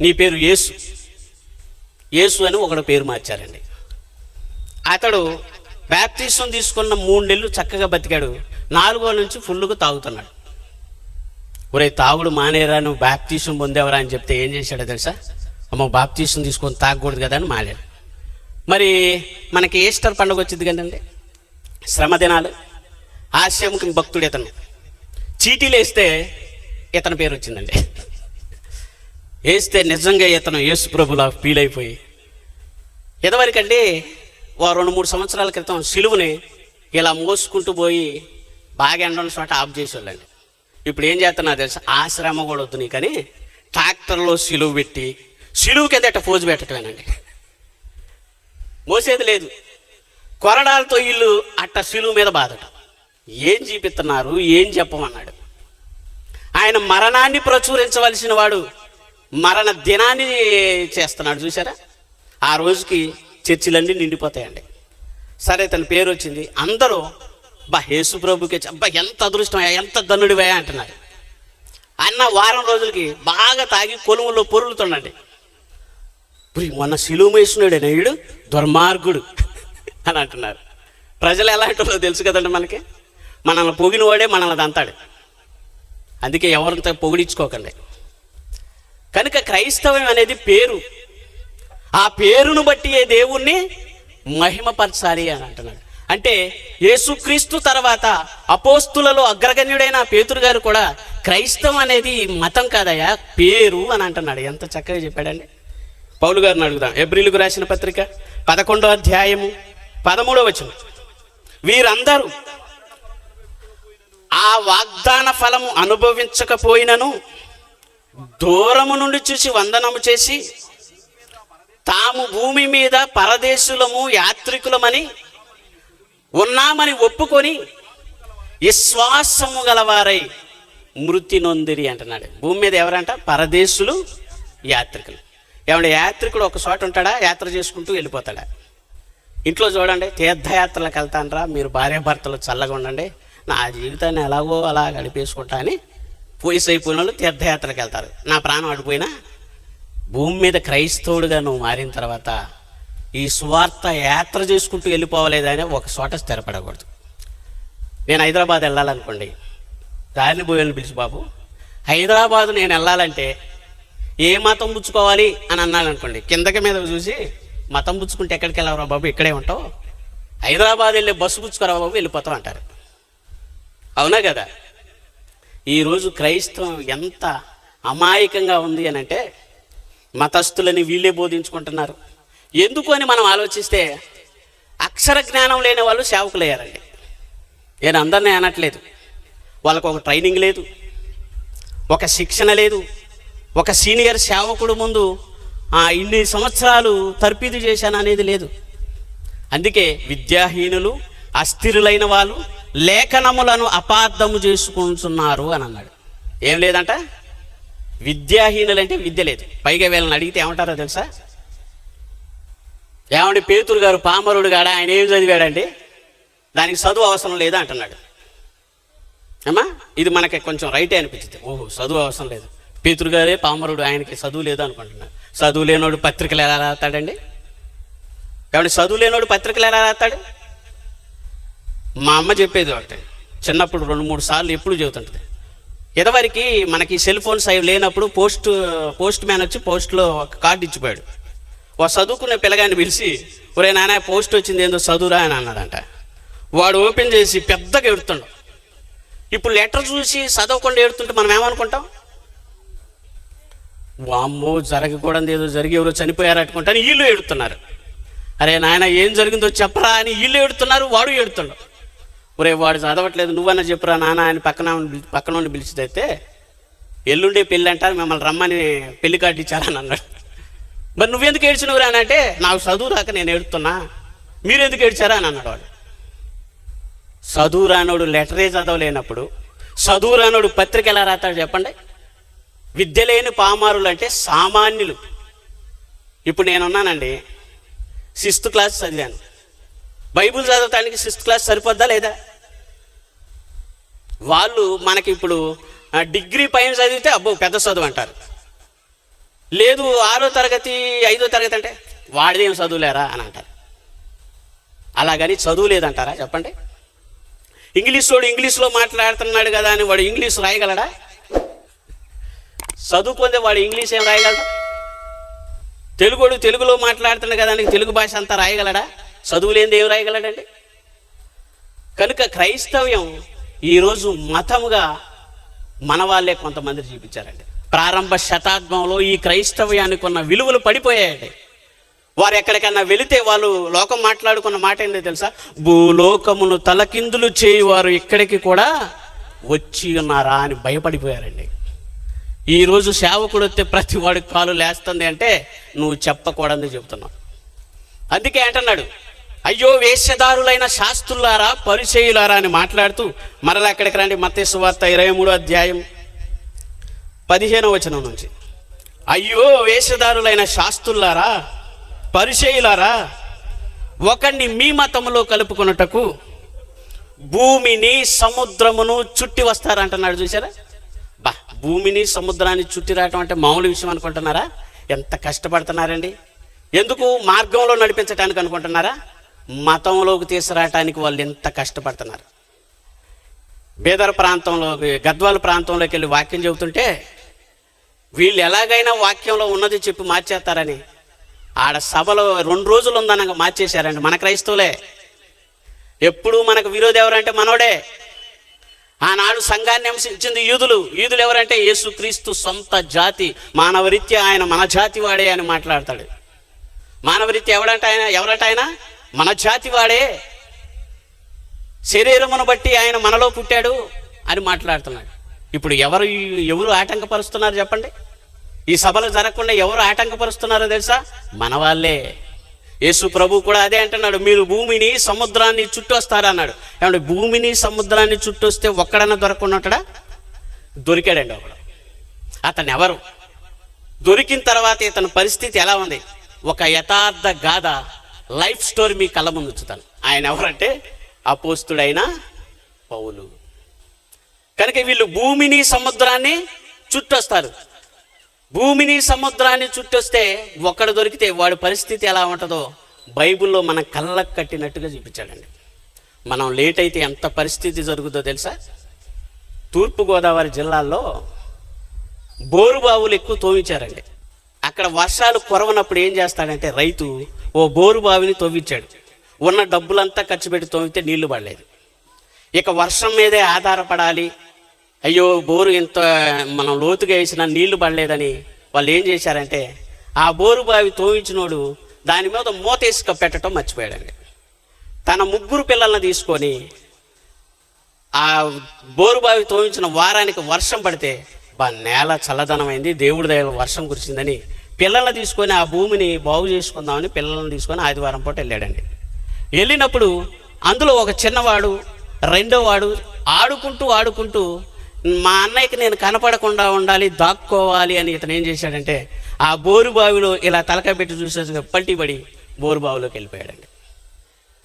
నీ పేరు యేసు అని ఒకడు పేరు మార్చారండి. అతడు బాప్తిస్మం తీసుకున్న 3 నెలలు చక్కగా బతికాడు. 4వ నుంచి ఫుల్లుగా తాగుతున్నాడు. ఒరే తాగుడు మానేరా, నువ్వు బాప్తిస్మం పొందేవరా అని చెప్తే ఏం చేశాడో తెలుసా? అమ్మో బాప్తిస్మం తీసుకొని తాగకూడదు కదా అని మానేడు. మరి మనకి ఈస్టర్ పండుగ వచ్చింది కదండి, శ్రమ దినాలు. హాస్యంకి భక్తుడు ఇతను. చీటీలు వేస్తే ఇతని పేరు వచ్చిందండి. వేస్తే నిజంగా ఇతను యేసు ప్రభులా ఫీల్ అయిపోయి, ఇదివరకండి 2-3 సంవత్సరాల క్రితం సిలువని ఇలా మోసుకుంటూ పోయి బాగా ఎండ చోట ఆఫ్ చేసేవాళ్ళండి. ఇప్పుడు ఏం చేస్తున్నా తెలుసా? ఆ శ్రమ కూడా వద్దు నీకని ట్రాక్టర్లో సిలువు పెట్టి సిలువు కింద అట్ట పోజు పెట్టటమేనండి. మోసేది లేదు. కొరడాలతో ఇల్లు అట్ట సిలువు మీద బాధట. ఏం చూపిస్తున్నారు, ఏం చెప్పమన్నాడు? ఆయన మరణాన్ని ప్రచురించవలసిన వాడు మరణ దినాన్ని చేస్తున్నాడు. చూసారా? ఆ రోజుకి చర్చిలన్నీ నిండిపోతాయండి. సరే తన పేరు వచ్చింది. అందరూ యేసు ప్రభుకి ఎంత అదృష్టమయ్యా, ఎంత ధనుడివయ్యా అంటున్నారు. అన్న వారం రోజులకి బాగా తాగి కొలుములో పొరులుతుండండి. మొన్న సిలువ వేసినాడు వీడు దుర్మార్గుడు అని అంటున్నారు. ప్రజలు ఎలా అంటారో తెలుసు కదండి మనకి. మనల్ని పొగిన వాడే మనల్ని దంతాడు. అందుకే ఎవరితో పొగిడించుకోకండి. కనుక క్రైస్తవం అనేది పేరు. ఆ పేరును బట్టి దేవుణ్ణి మహిమపరచాలి అని అంటున్నాడు. అంటే యేసుక్రీస్తు తర్వాత అపోస్తులలో అగ్రగణ్యుడైన పేతురు గారు కూడా క్రైస్తవం అనేది మతం కాదయ్యా, పేరు అని అంటున్నాడు. ఎంత చక్కగా చెప్పాడండి. పౌలు గారిని అడుగుదాం. ఎబ్రీలుకు రాసిన పత్రిక 11వ అధ్యాయము 13వ వచనం. వీరందరూ ఆ వాగ్దాన ఫలము అనుభవించకపోయినను దూరము నుండి చూసి వందనము చేసి తాము భూమి మీద పరదేశులము యాత్రికులమని ఉన్నామని ఒప్పుకొని విశ్వాసము గలవారై మృతి నొందిరి అంటున్నాడు. భూమి మీద ఎవరంట? పరదేశులు, యాత్రికులు. ఏమంటే యాత్రికుడు ఒక చోట ఉంటాడా? యాత్ర చేసుకుంటూ వెళ్ళిపోతాడా? ఇంట్లో చూడండి, తీర్థయాత్రలకు వెళ్తానరా మీరు భార్యాభర్తలు చల్లగా ఉండండి, నా జీవితాన్ని ఎలాగో అలా గడిపేసుకుంటా అని పోయిసైపోయిన వాళ్ళు తీర్థయాత్రకు వెళ్తారు. నా ప్రాణం అడిపోయినా భూమి మీద క్రైస్తవుడిగా నువ్వు మారిన తర్వాత ఈ స్వార్థ యాత్ర చేసుకుంటూ వెళ్ళిపోవలేదని ఒక చోట స్థిరపడకూడదు. నేను హైదరాబాద్ వెళ్ళాలనుకోండి, దారిని పోయాలని పిలిచి, బాబు హైదరాబాద్ నేను వెళ్ళాలంటే ఏ మతం పుచ్చుకోవాలి అని అన్నాననుకోండి, కిందకి మీద చూసి మతం పుచ్చుకుంటే ఎక్కడికి వెళ్ళావురా బాబు, ఇక్కడే ఉంటావు, హైదరాబాద్ వెళ్ళే బస్సు పుచ్చుకోరా బాబు వెళ్ళిపోతావు అంటారు. అవునా కదా? ఈరోజు క్రైస్తవం ఎంత అమాయకంగా ఉంది అని అంటే మతస్థులని వీళ్ళే బోధించుకుంటున్నారు. ఎందుకు అని మనం ఆలోచిస్తే అక్షర జ్ఞానం లేని వాళ్ళు సేవకులయ్యారండి. నేను అందరినీ అనట్లేదు, వాళ్ళకు ఒక ట్రైనింగ్ లేదు, ఒక శిక్షణ లేదు, ఒక సీనియర్ సేవకుడు ముందు ఇన్ని సంవత్సరాలు తర్పీదు చేశాను అనేది లేదు. అందుకే విద్యాహీనులు, అస్థిరులైన వాళ్ళు లేఖనములను అపార్థము చేసుకుంటున్నారు అని అన్నాడు. ఏం లేదంట? విద్యాహీనులంటే విద్య లేదు. పైగా వీళ్ళని అడిగితే ఏమంటారో తెలుసా? ఏమండి పేతురు గారు పామరుడు కాడా, ఆయన ఏం చదివాడండి, దానికి చదువు అవసరం లేదా అంటున్నాడు. ఏమా ఇది మనకి కొంచెం రైటే అనిపించింది. ఓహో చదువు అవసరం లేదు, పేతురు గారే పామరుడు, ఆయనకి చదువు లేదు అనుకుంటున్నాడు. చదువు లేనోడు పత్రికలు ఎలా రాస్తాడండి? ఏమంటే చదువు లేనోడు పత్రికలు ఎలా రాస్తాడు? మా అమ్మ చెప్పేది ఒకటి, చిన్నప్పుడు 2-3 సార్లు ఎప్పుడు చెబుతుంటుంది. ఇదివరకు మనకి సెల్ ఫోన్స్ అవి లేనప్పుడు పోస్ట్ మ్యాన్ వచ్చి పోస్ట్లో ఒక కార్డు ఇచ్చిపోయాడు. ఓ చదువుకునే పిల్లగాన్ని పిలిచి, ఒరే నాన్న పోస్ట్ వచ్చింది ఏందో చదువురా అని అన్నాడంట. వాడు ఓపెన్ చేసి పెద్దగా ఎడుతుండు. ఇప్పుడు లెటర్ చూసి చదవకుండా ఎడుతుంటే మనం ఏమనుకుంటాం? వామ్మో జరగకూడదు ఏదో జరిగి ఎవరో చనిపోయారు అనుకుంటాను వీళ్ళు ఎడుతున్నారు. అరే నాయన ఏం జరిగిందో చెప్పరా అని వీళ్ళు ఎడుతున్నారు, వాడు ఎడుతుండు. ఒరే వాడు చదవట్లేదు నువ్వన్నా చెప్పురా నాన్న అని పక్కన నుండి పిలిచిదైతే ఎల్లుండే పెళ్ళి అంటారు, మిమ్మల్ని రమ్మని పెళ్లి కార్డు ఇచ్చారని అన్నాడు. మరి నువ్వెందుకు ఏడ్చినవురా అని అంటే, నాకు చదువు రాక నేను ఏడుతున్నా, మీరెందుకు ఏడ్చారా అని అన్నాడు వాడు. చదువు రానోడు లెటరే చదవలేనప్పుడు చదువు రానోడు పత్రిక ఎలా రాస్తాడు చెప్పండి? విద్య లేని పామారులు అంటే సామాన్యులు. ఇప్పుడు నేనున్నానండి, 6th క్లాస్ చదివాను, బైబుల్ చదవటానికి 6th క్లాస్ సరిపోద్దా లేదా? వాళ్ళు మనకి ఇప్పుడు డిగ్రీ పైన చదివితే అబ్బో పెద్ద చదువు అంటారు. లేదు 6వ తరగతి 5వ తరగతి అంటే వాడిదేం చదువులేరా అని అంటారు. అలాగని చదువు లేదంటారా చెప్పండి? వాడు ఇంగ్లీష్లో మాట్లాడుతున్నాడు కదా అని వాడు ఇంగ్లీష్ రాయగలడా? చదువుకుందే వాడు ఇంగ్లీష్ ఏం రాయగలడా? తెలుగులో మాట్లాడుతున్నాడు కదా అని తెలుగు భాష అంతా రాయగలడా? చదువు లేనిది ఏం రాయగలడండి? కనుక క్రైస్తవ్యం ఈరోజు మతముగా మన వాళ్ళే కొంతమంది చూపించారండి. ప్రారంభ శతాబ్దంలో ఈ క్రైస్తవ్యానికి ఉన్న విలువలు పడిపోయాయండి. వారు ఎక్కడికన్నా వెళితే వాళ్ళు లోకం మాట్లాడుకున్న మాట ఏంటో తెలుసా? భూలోకమును తలకిందులు చేయువారు ఇక్కడికి కూడా వచ్చి ఉన్నారా అని భయపడిపోయారండి. ఈరోజు సేవకుడు వస్తే ప్రతి వాడికి కాలు లేస్తుంది అంటే నువ్వు చెప్పకూడదని చెబుతున్నావు. అందుకే అంటున్నాడు, అయ్యో వేశ్యదారులైన శాస్త్రులారా పరిచయులారా అని మాట్లాడుతూ మరలా ఎక్కడికి రండి, మత్తయి సువార్త 23వ అధ్యాయం 15వ వచనం నుంచి. అయ్యో వేషధారులైన శాస్త్రులారా పరిచయులారా, ఒకరిని మీ మతంలో కలుపుకొనుటకు భూమిని సముద్రమును చుట్టి వస్తారంటున్నాడు. చూసారా? భూమిని సముద్రాన్ని చుట్టి రావటం అంటే మామూలు విషయం అనుకుంటున్నారా? ఎంత కష్టపడుతున్నారండి. ఎందుకు? మార్గంలో నడిపించడానికి అనుకుంటున్నారా? మతంలోకి తీసుకురావటానికి వాళ్ళు ఎంత కష్టపడుతున్నారు. బేదర్ ప్రాంతంలో, గద్వాల ప్రాంతంలోకి వెళ్ళి వాక్యం చెబుతుంటే వీళ్ళు ఎలాగైనా వాక్యంలో ఉన్నది చెప్పి మార్చేస్తారని ఆడ సభలో 2 రోజులు ఉందనగా మార్చేశారండి మన క్రైస్తవులే. ఎప్పుడు మనకు విరోధి ఎవరంటే మనోడే. ఆనాడు సంఘాన్ని హింసించింది యూదులు ఎవరంటే యేసుక్రీస్తు సొంత జాతి. మానవరీత్యా ఆయన మన జాతి వాడే అని మాట్లాడతాడు. మానవరీత్యా ఎవరంట ఆయన మన జాతి వాడే, శరీరమును బట్టి ఆయన మనలో పుట్టాడు అని మాట్లాడుతున్నాడు. ఇప్పుడు ఎవరు ఆటంకపరుస్తున్నారు చెప్పండి? ఈ సభలు జరగకుండా ఎవరు ఆటంకపరుస్తున్నారో తెలుసా? మన వాళ్ళే. యేసు ప్రభు కూడా అదే అంటున్నాడు, మీరు భూమిని సముద్రాన్ని చుట్టొస్తారన్నాడు. ఏమంటే భూమిని సముద్రాన్ని చుట్టొస్తే ఒక్కడన్నా దొరకకుండా ఉంటాడా? దొరికాడండి ఒకడు. అతను ఎవరు? దొరికిన తర్వాత ఇతని పరిస్థితి ఎలా ఉంది? ఒక యథార్థ గాథ లైఫ్ స్టోరీ మీ కళ్ళ ముందు ఉంచుతాను. ఆయన ఎవరంటే అపోస్తుడైన పౌలు. కనుక వీళ్ళు భూమిని సముద్రాన్ని చుట్టొస్తారు. భూమిని సముద్రాన్ని చుట్టొస్తే ఒక్కడు దొరికితే వాడి పరిస్థితి ఎలా ఉంటుందో బైబిల్లో మన కళ్ళకు కట్టినట్టుగా చూపించాడండి. మనం లేట్ అయితే ఎంత పరిస్థితి జరుగుతుందో తెలుసా? తూర్పుగోదావరి జిల్లాల్లో బోరుబావులు ఎక్కువ తవ్వించారండి. అక్కడ వర్షాలు కురవనప్పుడు ఏం చేస్తాడంటే రైతు ఓ బోరుబావిని తవ్వించాడు. ఉన్న డబ్బులంతా ఖర్చు పెట్టి తవ్వితే నీళ్లు పడలేదు. ఇక వర్షం మీదే ఆధారపడాలి, అయ్యో బోరు ఇంత మనం లోతుగా వేసినా నీళ్లు పడలేదని వాళ్ళు ఏం చేశారంటే ఆ బోరు బావి తోయించినోడు దాని మీద మూతేసుక పెట్టడం మర్చిపోయాడండి. తన 3 పిల్లల్ని తీసుకొని ఆ బోరు బావి తోయించిన వారానికి వర్షం పడితే నేల చల్లదనమైంది, దేవుడి దయ వర్షం కురిసిందని పిల్లల్ని తీసుకొని ఆ భూమిని బాగు చేసుకుందామని పిల్లల్ని తీసుకొని ఆదివారం పూట వెళ్ళాడండి. వెళ్ళినప్పుడు అందులో ఒక చిన్నవాడు రెండోవాడు ఆడుకుంటూ మా అన్నయ్యకి నేను కనపడకుండా ఉండాలి, దాక్కోవాలి అని ఇతను ఏం చేశాడంటే ఆ బోరు బావిలో ఇలా తలకాయ పెట్టి చూసే పల్టీపడి బోరు బావిలోకి వెళ్ళిపోయాడండి.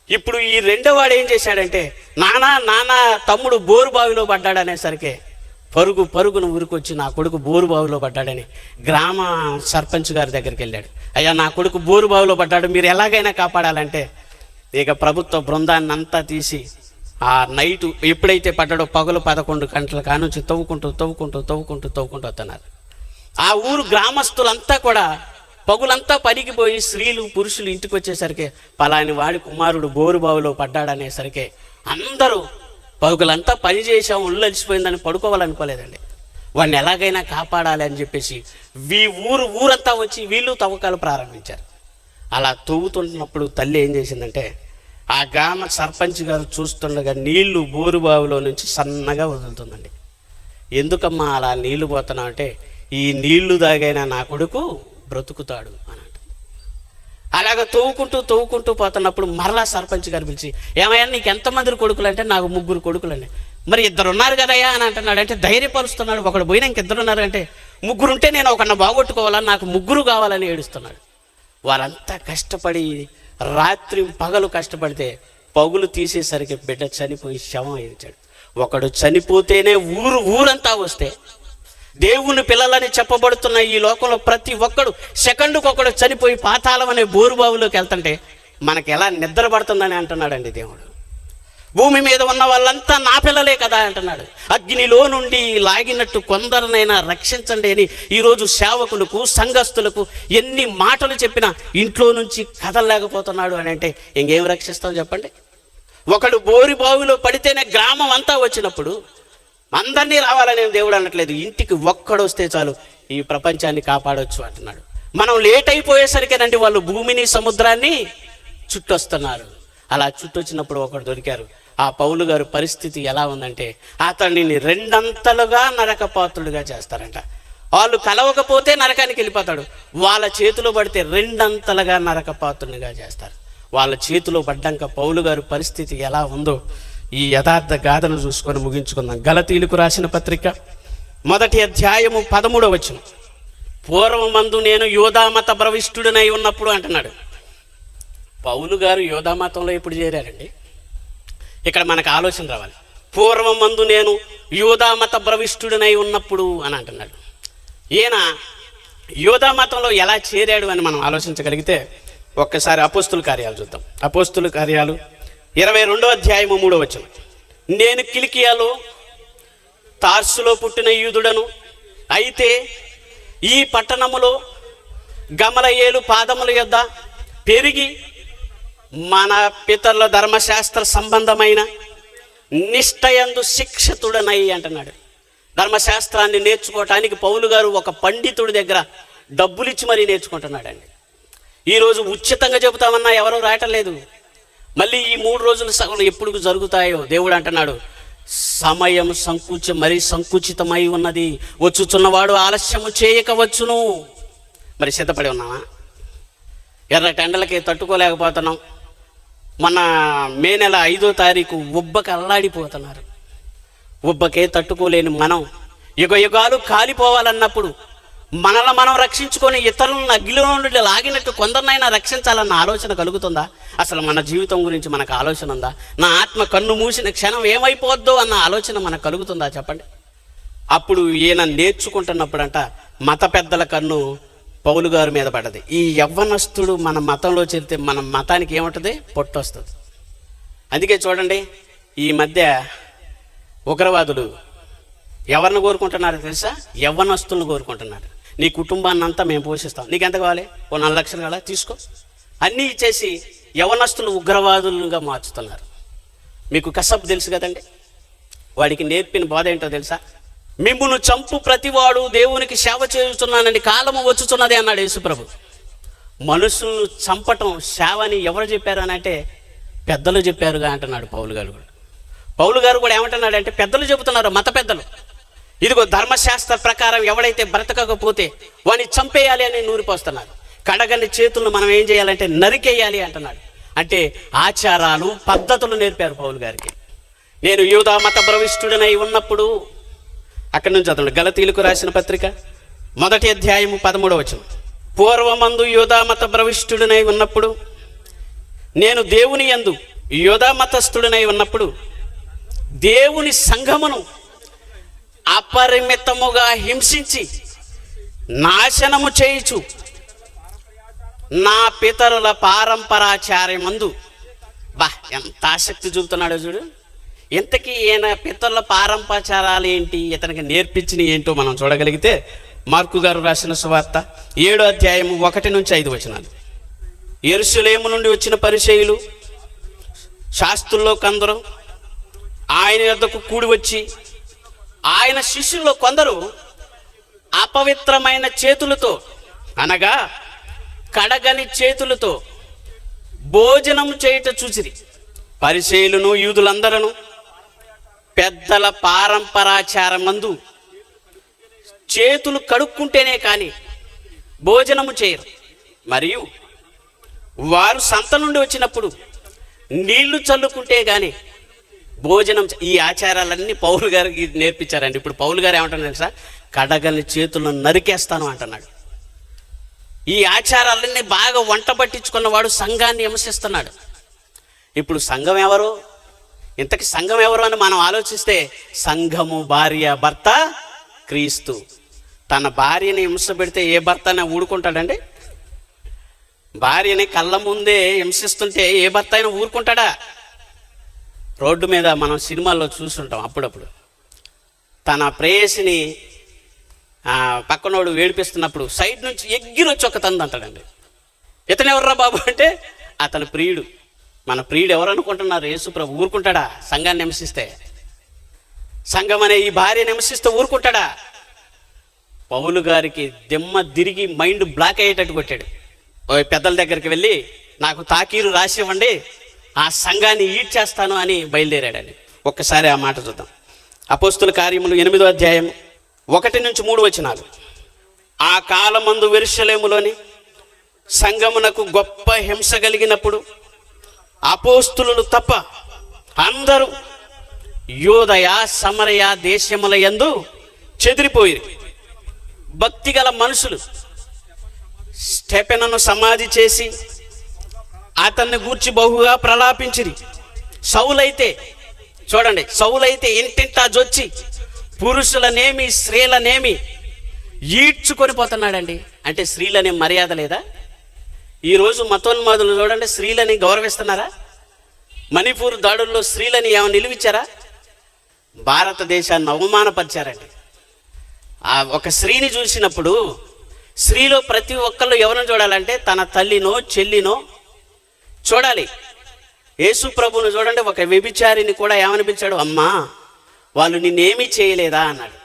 ఇప్పుడు ఈ రెండోవాడు ఏం చేశాడంటే నానా తమ్ముడు బోరు బావిలో పడ్డాడనేసరికి పరుగున ఊరికొచ్చి నా కొడుకు బోరు బావిలో పడ్డాడని గ్రామ సర్పంచ్ గారి దగ్గరికి వెళ్ళాడు. అయ్యా నా కొడుకు బోరు బావిలో పడ్డాడు, మీరు ఎలాగైనా కాపాడాలంటే ఇక ప్రభుత్వ బృందాన్ని అంతా తీసి ఆ నైటు ఎప్పుడైతే పడ్డాడో పగలు 11 గంటల కానుంచి తవ్వుకుంటూ వస్తున్నారు. ఆ ఊరు గ్రామస్తులంతా కూడా పగులంతా పనికిపోయి స్త్రీలు పురుషులు ఇంటికి వచ్చేసరికి పలాని వాడి కుమారుడు బోరు బావిలో పడ్డాడనేసరికి అందరూ పగులంతా పని చేసాం, ఉల్లలిసిపోయిందని పడుకోవాలనుకోలేదండి. వాడిని ఎలాగైనా కాపాడాలి అని చెప్పేసి ఊరంతా వచ్చి వీళ్ళు తవ్వకాలు ప్రారంభించారు. అలా తవ్వుతున్నప్పుడు తల్లి ఏం చేసిందంటే ఆ గ్రామ సర్పంచ్ గారు చూస్తుండగా నీళ్లు బోరు బావిలో నుంచి సన్నగా వదులుతుందండి. ఎందుకమ్మా అలా నీళ్లు పోతున్నావు అంటే ఈ నీళ్లు తాగైనా నా కొడుకు బ్రతుకుతాడు అని అంట. అలాగ తవ్వుకుంటూ పోతున్నప్పుడు మరలా సర్పంచ్ గారు పిలిచి ఏమయ్యా నీకు ఎంతమంది కొడుకులు అంటే నాకు 3 కొడుకులండి. మరి 2 ఉన్నారు కదయ్యా అని అంటున్నాడు. అంటే ధైర్యపరుస్తున్నాడు. ఒకడు పోయినా ఇంక 2 ఉన్నారు అంటే 3 ఉంటే నేను ఒకరిని బాగొట్టుకోవాలని నాకు 3 కావాలని ఏడుస్తున్నాడు. వారంతా కష్టపడి రాత్రి పగలు కష్టపడితే పగులు తీసేసరికి బిడ్డ చనిపోయి శవం అయించాడు. ఒకడు చనిపోతేనే ఊరంతా వస్తే దేవుని పిల్లలని చెప్పబడుతున్న ఈ లోకంలో ప్రతి ఒక్కడు సెకండుకొకడు చనిపోయి పాతాళం అనే బోరుబావులోకి వెళ్తుంటే మనకి ఎలా నిద్ర పడుతుందని అంటున్నాడండి దేవుడు. భూమి మీద ఉన్న వాళ్ళంతా నా పిల్లలే కదా అంటున్నాడు. అగ్నిలో నుండి లాగినట్టు కొందరినైనా రక్షించండి అని ఈరోజు సేవకులకు సంఘస్థులకు ఎన్ని మాటలు చెప్పినా ఇంట్లో నుంచి కదలలేకపోతున్నాడు అని అంటే ఇంకేం రక్షిస్తాం చెప్పండి? ఒకడు బోరి బావిలో పడితేనే గ్రామం అంతా వచ్చినప్పుడు అందరినీ రావాలని దేవుడు అనట్లేదు. ఇంటికి ఒక్కడొస్తే చాలు ఈ ప్రపంచాన్ని కాపాడవచ్చు అంటున్నాడు. మనం లేట్ అయిపోయేసరికేనండి వాళ్ళు భూమిని సముద్రాన్ని చుట్టొస్తున్నారు. అలా చుట్టొచ్చినప్పుడు ఒకడు దొరికారు. ఆ పౌలు గారు పరిస్థితి ఎలా ఉందంటే అతడిని 2 నరకపాత్రుడిగా చేస్తారంట. వాళ్ళు కలవకపోతే నరకానికి వెళ్ళిపోతాడు, వాళ్ళ చేతిలో పడితే 2 నరకపాత్రునిగా చేస్తారు. వాళ్ళ చేతిలో పడ్డాక పౌలు గారు పరిస్థితి ఎలా ఉందో ఈ యథార్థ గాథను చూసుకొని ముగించుకుందాం. గలతీయులకు రాసిన పత్రిక 1వ అధ్యాయము 13వ వచనం. పూర్వమందు నేను యూదామత భ్రవిష్ఠుడనై ఉన్నప్పుడు అంటున్నాడు. పౌలు గారు యూదామతంలో ఎప్పుడు చేరారండి? ఇక్కడ మనకు ఆలోచన రావాలి. పూర్వమందు నేను యూదామత భ్రవిష్ఠుడనై ఉన్నప్పుడు అని అంటున్నాడు. ఈయన యూదామతంలో ఎలా చేరాడు అని మనం ఆలోచించగలిగితే ఒక్కసారి అపోస్తుల కార్యాలు చూద్దాం. అపోస్తుల కార్యాలు 22వ అధ్యాయము 3వ వచనం. నేను కిలికియాలో తార్సులో పుట్టిన యూదుడను, అయితే ఈ పట్టణములో గమలయేలు పాదముల యొద్ద పెరిగి మన పితరుల ధర్మశాస్త్ర సంబంధమైన నిష్ఠయందు శిక్షితుడనై అంటున్నాడు. ధర్మశాస్త్రాన్ని నేర్చుకోవటానికి పౌలు గారు ఒక పండితుడి దగ్గర డబ్బులు ఇచ్చి మరీ నేర్చుకుంటున్నాడండి. ఈరోజు ఉచితంగా చెబుతామన్నా ఎవరూ రాయటం లేదు. మళ్ళీ ఈ 3 రోజులు సగం ఎప్పుడు జరుగుతాయో దేవుడు అంటున్నాడు, సమయం మరీ సంకుచితమై ఉన్నది, వచ్చుచున్నవాడు ఆలస్యము చేయకవచ్చును. మరి సిద్ధపడి ఉన్నామా? ఎర్రటి ఎండలకి తట్టుకోలేకపోతున్నాం. మన మే నెల 5వ తారీఖు ఉబ్బకి అల్లాడిపోతున్నారు. ఉబ్బకే తట్టుకోలేని మనం యుగ యుగాలు కాలిపోవాలన్నప్పుడు మనల్ని మనం రక్షించుకొని ఇతరులను అగ్నిలో నుండి లాగినట్టు కొందరినైనా రక్షించాలన్న ఆలోచన కలుగుతుందా? అసలు మన జీవితం గురించి మనకు ఆలోచన ఉందా? నా ఆత్మ కన్ను మూసిన క్షణం ఏమైపోద్దో అన్న ఆలోచన మనకు కలుగుతుందా చెప్పండి? అప్పుడు ఈయన నేర్చుకుంటున్నప్పుడంట మత పెద్దల కన్ను పౌలు గారి మీద పడ్డది. ఈ యవ్వనస్తుడు మన మతంలో చేరితే మన మతానికి ఏముంటుంది? పొట్టు వస్తుంది. అందుకే చూడండి, ఈ మధ్య ఉగ్రవాదులు ఎవరిని కోరుకుంటున్నారో తెలుసా? యవ్వనస్తులను కోరుకుంటున్నారు. నీ కుటుంబాన్ని అంతా మేము పోషిస్తాం, నీకు ఎంత కావాలి? ఓ 4 లక్షలు కావాలా తీసుకో, అన్నీ ఇచ్చేసి యవ్వనస్తులు ఉగ్రవాదులుగా మార్చుతున్నారు. మీకు కసబ్ తెలుసు కదండి, వాడికి నేర్పిన బోధ ఏంటో తెలుసా? మిమ్మును చంపు ప్రతివాడు దేవునికి సేవ చేస్తున్నానని కాలము వచ్చుతున్నది అన్నాడు యేసుప్రభు. మనుషులను చంపటం సేవని ఎవరు చెప్పారు అని అంటే పెద్దలు చెప్పారుగా అంటున్నాడు పౌలు గారు కూడా. పౌలు గారు కూడా ఏమంటున్నాడంటే పెద్దలు చెబుతున్నారు, మత పెద్దలు, ఇదిగో ధర్మశాస్త్ర ప్రకారం ఎవడైతే బ్రతకకపోతే వాడిని చంపేయాలి అని నూరిపోస్తున్నారు. కడగని చేతులను మనం ఏం చేయాలంటే నరికేయాలి అంటున్నాడు. అంటే ఆచారాలు పద్ధతులు నేర్పారు పౌలు గారికి. నేను యూదా మత భ్రవిష్ఠుడనై ఉన్నప్పుడు, అక్కడి నుంచి చదవండి, గలతీయులకు రాసిన పత్రిక 1వ అధ్యాయము 13వ వచనం. పూర్వమందు యూదా మత భ్రవిష్ఠుడనై ఉన్నప్పుడు, నేను దేవుని యందు యూదా మతస్థుడనై ఉన్నప్పుడు దేవుని సంఘమును అపరిమితముగా హింసించి నాశనము చేయుచు నా పితరుల పారంపరాచార్యమందు. ఎంత ఆసక్తి చూపుతున్నాడో చూడు. ఇంతకీ ఈయన పితరుల పారంపరాచారాలు ఏంటి, ఇతనికి నేర్పించిన ఏంటో మనం చూడగలిగితే మార్కు గారు రాసిన సువార్త 7వ అధ్యాయము 1 నుంచి 5 వచనాలు. యెరూషలేము నుండి వచ్చిన పరిసయ్యులు శాస్త్రుల్లో కొందరు ఆయన వద్దకు కూడి వచ్చి, ఆయన శిష్యుల్లో కొందరు అపవిత్రమైన చేతులతో, అనగా కడగని చేతులతో భోజనం చేయుట చూసిరి. పరిసయ్యులను యూదులందరూ పెద్దల పారంపరాచారమందు చేతులు కడుక్కుంటేనే కానీ భోజనము చేయరు. మరియు వారు సంత నుండి వచ్చినప్పుడు నీళ్లు చల్లుకుంటే కానీ భోజనం. ఈ ఆచారాలన్నీ పౌలు గారికి నేర్పించారండి. ఇప్పుడు పౌలు గారు ఏమంటున్నారు తెలుసా? కడగని చేతులను నరికేస్తాను అంటున్నాడు. ఈ ఆచారాలన్నీ బాగా వంట పట్టించుకున్నవాడు సంఘాన్ని హింసిస్తున్నాడు. ఇప్పుడు సంఘం ఎవరు? ఇంతకి సంఘం ఎవరు అని మనం ఆలోచిస్తే, సంఘము భార్య భర్త క్రీస్తు. తన భార్యని హింస పెడితే ఏ భర్తనే ఊరుకుంటాడండి? భార్యని కళ్ళ ముందే హింసిస్తుంటే ఏ భర్త అయినా ఊరుకుంటాడా? రోడ్డు మీద మనం సినిమాల్లో చూస్తుంటాం అప్పుడప్పుడు. తన ప్రేయసిని పక్కనోడు వేడిపిస్తున్నప్పుడు సైడ్ నుంచి ఎగ్గిరొచ్చి ఒక తంది అంటాడండి. ఇతను ఎవర్రా బాబు అంటే అతని ప్రియుడు. మన ప్రియుడు ఎవరు అనుకుంటున్నారు? యేసుప్రభు. ఊరుకుంటాడా సంఘాన్ని హింసిస్తే? సంఘం అనే ఈ భార్యని హింసిస్తే ఊరుకుంటాడా? పౌలు గారికి దిమ్మ తిరిగి మైండ్ బ్లాక్ అయ్యేటట్టు కొట్టాడు. పెద్దల దగ్గరికి వెళ్ళి నాకు తాకీరు రాసి ఇవ్వండి, ఆ సంఘాన్ని ఈడ్ చేస్తాను అని బయలుదేరాడని. ఒక్కసారి ఆ మాట చూద్దాం. అపోస్తుల కార్యములు 8వ అధ్యాయం 1 నుంచి 3 వచనాలు. ఆ కాలమందు యెరూషలేములోని సంఘమునకు గొప్ప హింస కలిగినప్పుడు అపోస్తులు తప్ప అందరూ యూదయ సమరయ దేశముల యందు చెదిరిపోయి, భక్తి గల మనుషులు స్టెఫెనును సమాధి చేసి అతన్ని గూర్చి బహుగా ప్రలాపించిరి. సౌలైతే చూడండి, సౌలైతే ఇంటింటా జొచ్చి పురుషులనేమి స్త్రీలనేమి ఈడ్చుకొని పోతున్నాడండి. అంటే స్త్రీలనే మర్యాద లేదా? ఈరోజు మతోన్మాదులు చూడండి, స్త్రీలని గౌరవిస్తున్నారా? మణిపూర్ దాడుల్లో స్త్రీలని ఏమైనా నిలువిచ్చారా? భారతదేశాన్ని అవమానపరిచారండి. ఒక స్త్రీని చూసినప్పుడు స్త్రీలో ప్రతి ఒక్కళ్ళు ఎవరిని చూడాలంటే తన తల్లినో చెల్లినో చూడాలి. యేసు ప్రభువును చూడండి, ఒక వ్యభిచారిని కూడా ఏమనిపించాడు? అమ్మా, వాళ్ళు నిన్నేమీ చేయలేదా అన్నాడు.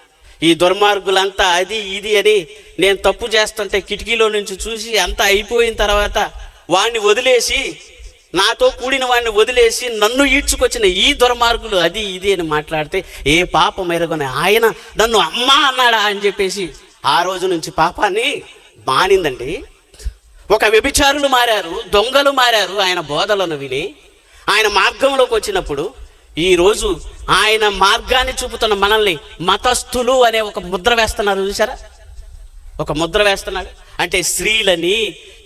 ఈ దుర్మార్గులంతా అది ఇది అని నేను తప్పు చేస్తుంటే కిటికీలో నుంచి చూసి అంతా అయిపోయిన తర్వాత వాడిని వదిలేసి, నాతో కూడిన వాడిని వదిలేసి నన్ను ఈడ్చుకొచ్చిన ఈ దుర్మార్గులు అది ఇది అని మాట్లాడితే ఏ పాపం ఎరగని ఆయన నన్ను అమ్మా అన్నాడా అని చెప్పేసి ఆ రోజు నుంచి పాపాన్ని మానిందండి. ఒక వ్యభిచారులు మారారు, దొంగలు మారారు ఆయన బోధలను విని. ఆయన మార్గంలోకి వచ్చినప్పుడు ఈరోజు ఆయన మార్గాన్ని చూపుతున్న మనల్ని మతస్థులు అనే ఒక ముద్ర వేస్తున్నారు. చూసారా? ఒక ముద్ర వేస్తున్నాడు. అంటే స్త్రీలని,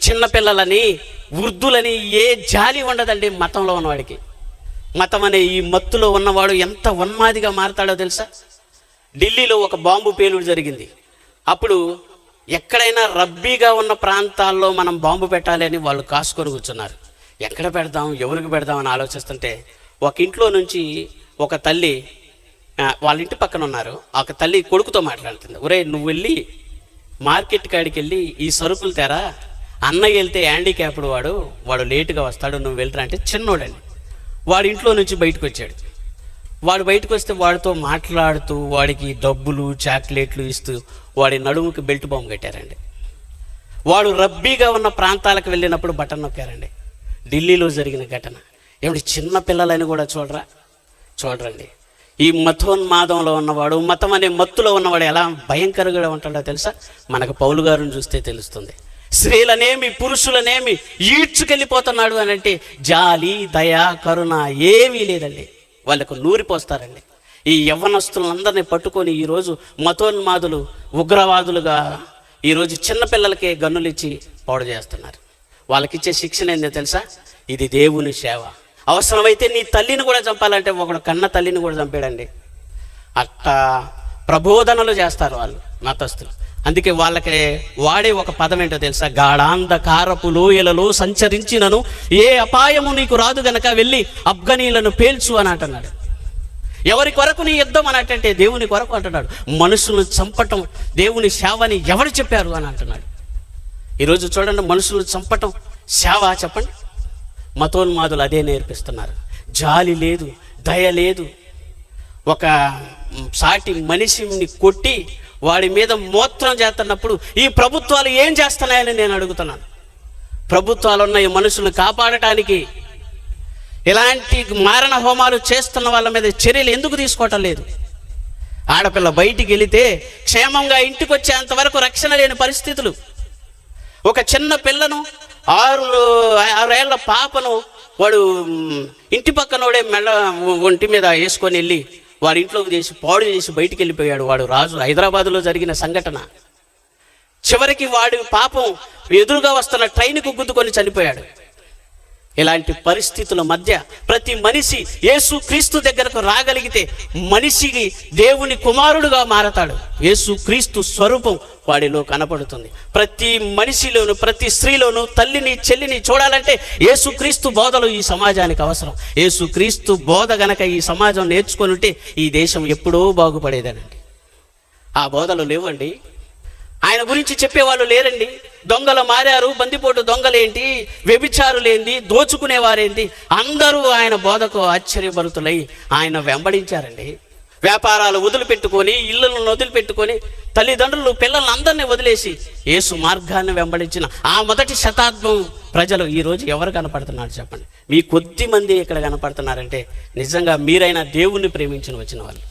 చిన్నపిల్లలని, వృద్ధులని ఏ జాలి ఉండదండి మతంలో ఉన్నవాడికి. మతం అనే ఈ మత్తులో ఉన్నవాడు ఎంత ఉన్మాదిగా మారతాడో తెలుసా? ఢిల్లీలో ఒక బాంబు పేలుడు జరిగింది. అప్పుడు ఎక్కడైనా రద్దీగా ఉన్న ప్రాంతాల్లో మనం బాంబు పెట్టాలి అని వాళ్ళు కాసుకొని కూర్చున్నారు. ఎక్కడ పెడదాం, ఎవరికి పెడదాం అని ఆలోచిస్తుంటే ఒక ఇంట్లో నుంచి ఒక తల్లి, వాళ్ళ ఇంటి పక్కన ఉన్నారు, ఒక తల్లి కొడుకుతో మాట్లాడుతుంది. ఒరే, నువ్వు వెళ్ళి మార్కెట్ కాడికి వెళ్ళి ఈ సరుకులు తేరా, అన్నయ్య వెళ్తే హ్యాండిక్యాప్డ్ వాడు లేటుగా వస్తాడు, నువ్వు వెళ్ళరా అంటే చిన్నోడండి. వాడి ఇంట్లో నుంచి బయటకు వచ్చాడు. వాడు బయటకు వస్తే వాడితో మాట్లాడుతూ వాడికి డబ్బులు చాక్లెట్లు ఇస్తూ వాడి నడుముకి బెల్ట్ బాంబు కట్టారండి. వాడు రద్దీగా ఉన్న ప్రాంతాలకు వెళ్ళినప్పుడు బటన్ నొక్కారండి. ఢిల్లీలో జరిగిన ఘటన. ఏమిటి, చిన్న పిల్లలని కూడా చూడరండి. ఈ మతోన్మాదంలో ఉన్నవాడు, మతం అనే మత్తులో ఉన్నవాడు ఎలా భయంకరంగా ఉంటాడో తెలుసా? మనకు పౌలు గారిని చూస్తే తెలుస్తుంది. స్త్రీలనేమి పురుషులనేమి ఈడ్చుకెళ్ళిపోతున్నాడు అని అంటే జాలి, దయ, కరుణ ఏమీ లేదండి. వాళ్ళకు నూరిపోస్తారండి. ఈ యవ్వనస్తులందరినీ పట్టుకొని ఈరోజు మతోన్మాదులు, ఉగ్రవాదులుగా ఈరోజు చిన్నపిల్లలకే గన్నులు ఇచ్చి పాడు చేస్తున్నారు. వాళ్ళకిచ్చే శిక్షణ ఏందో తెలుసా? ఇది దేవుని సేవ. అవసరమైతే నీ తల్లిని కూడా చంపాలంటే ఒకడు కన్న తల్లిని కూడా చంపాడండి. అట్లా ప్రబోధనలు చేస్తారు వాళ్ళు మతస్థులు. అందుకే వాళ్ళకి వాడే ఒక పదం ఏంటో తెలుసా? గాఢాంధకారపు లోయలలో సంచరించినను ఏ అపాయము నీకు రాదు గనక వెళ్ళి అఫ్ఘనీలను పేల్చు అని అంటున్నాడు. ఎవరి కొరకు నీ యుద్ధం అని అంటే దేవుని కొరకు అంటున్నాడు. మనుషులను చంపటం దేవుని సేవని ఎవరు చెప్పారు అని అంటున్నాడు. ఈరోజు చూడండి, మనుషులను చంపటం సేవ చెప్పండి. మతోన్మాదులు అదే నేర్పిస్తున్నారు. జాలి లేదు, దయ లేదు. ఒక సాటి మనిషిని కొట్టి వాడి మీద మూత్రం చేస్తున్నప్పుడు ఈ ప్రభుత్వాలు ఏం చేస్తున్నాయని నేను అడుగుతున్నాను. ప్రభుత్వాలు ఉన్నాయి మనుషులను కాపాడటానికి. ఇలాంటి మారణ హోమాలు చేస్తున్న వాళ్ళ మీద చర్యలు ఎందుకు తీసుకోవటం లేదు? ఆడపిల్ల బయటికి వెళితే క్షేమంగా ఇంటికి వచ్చేంత వరకు రక్షణ లేని పరిస్థితులు. ఒక చిన్న పిల్లను, 6 ఏళ్ల పాపను వాడు ఇంటి పక్కనోడే ఒంటి మీద వేసుకొని వెళ్ళి వాడి ఇంట్లోకి చేసి పాడు చేసి బయటికి వెళ్ళిపోయాడు. వాడు రాజు. హైదరాబాదులో జరిగిన సంఘటన. చివరికి వాడి పాపం ఎదురుగా వస్తున్న ట్రైన్కు గుద్దుకొని చనిపోయాడు. ఇలాంటి పరిస్థితుల మధ్య ప్రతి మనిషి యేసు క్రీస్తు దగ్గరకు రాగలిగితే మనిషికి దేవుని కుమారుడుగా మారతాడు. యేసు క్రీస్తు స్వరూపం వాడిలో కనపడుతుంది. ప్రతి మనిషిలోను, ప్రతి స్త్రీలోను తల్లిని, చెల్లిని చూడాలంటే యేసు క్రీస్తు బోధలు ఈ సమాజానికి అవసరం. యేసు క్రీస్తు బోధ గనక ఈ సమాజం నేర్చుకొని ఉంటే ఈ దేశం ఎప్పుడో బాగుపడేదనండి. ఆ బోధలు లేవండి. ఆయన గురించి చెప్పేవాళ్ళు లేరండి. దొంగలు మారారు, బందిపోటు దొంగలేంటి, వ్యభిచారులేంటి, దోచుకునేవారేంటి, అందరూ ఆయన బోధకు ఆశ్చర్యభరితులై ఆయన వెంబడించారండి. వ్యాపారాలు వదిలిపెట్టుకొని, ఇళ్ళను వదిలిపెట్టుకొని, తల్లిదండ్రులు పిల్లలను అందరినీ వదిలేసి యేసు మార్గాన్ని వెంబడించిన ఆ మొదటి శతాబ్దం ప్రజలు ఈరోజు ఎవరు కనపడుతున్నారు చెప్పండి? మీ కొద్ది మంది ఇక్కడ కనపడుతున్నారంటే నిజంగా మీరైనా దేవుణ్ణి ప్రేమించిన వచ్చిన వాళ్ళు.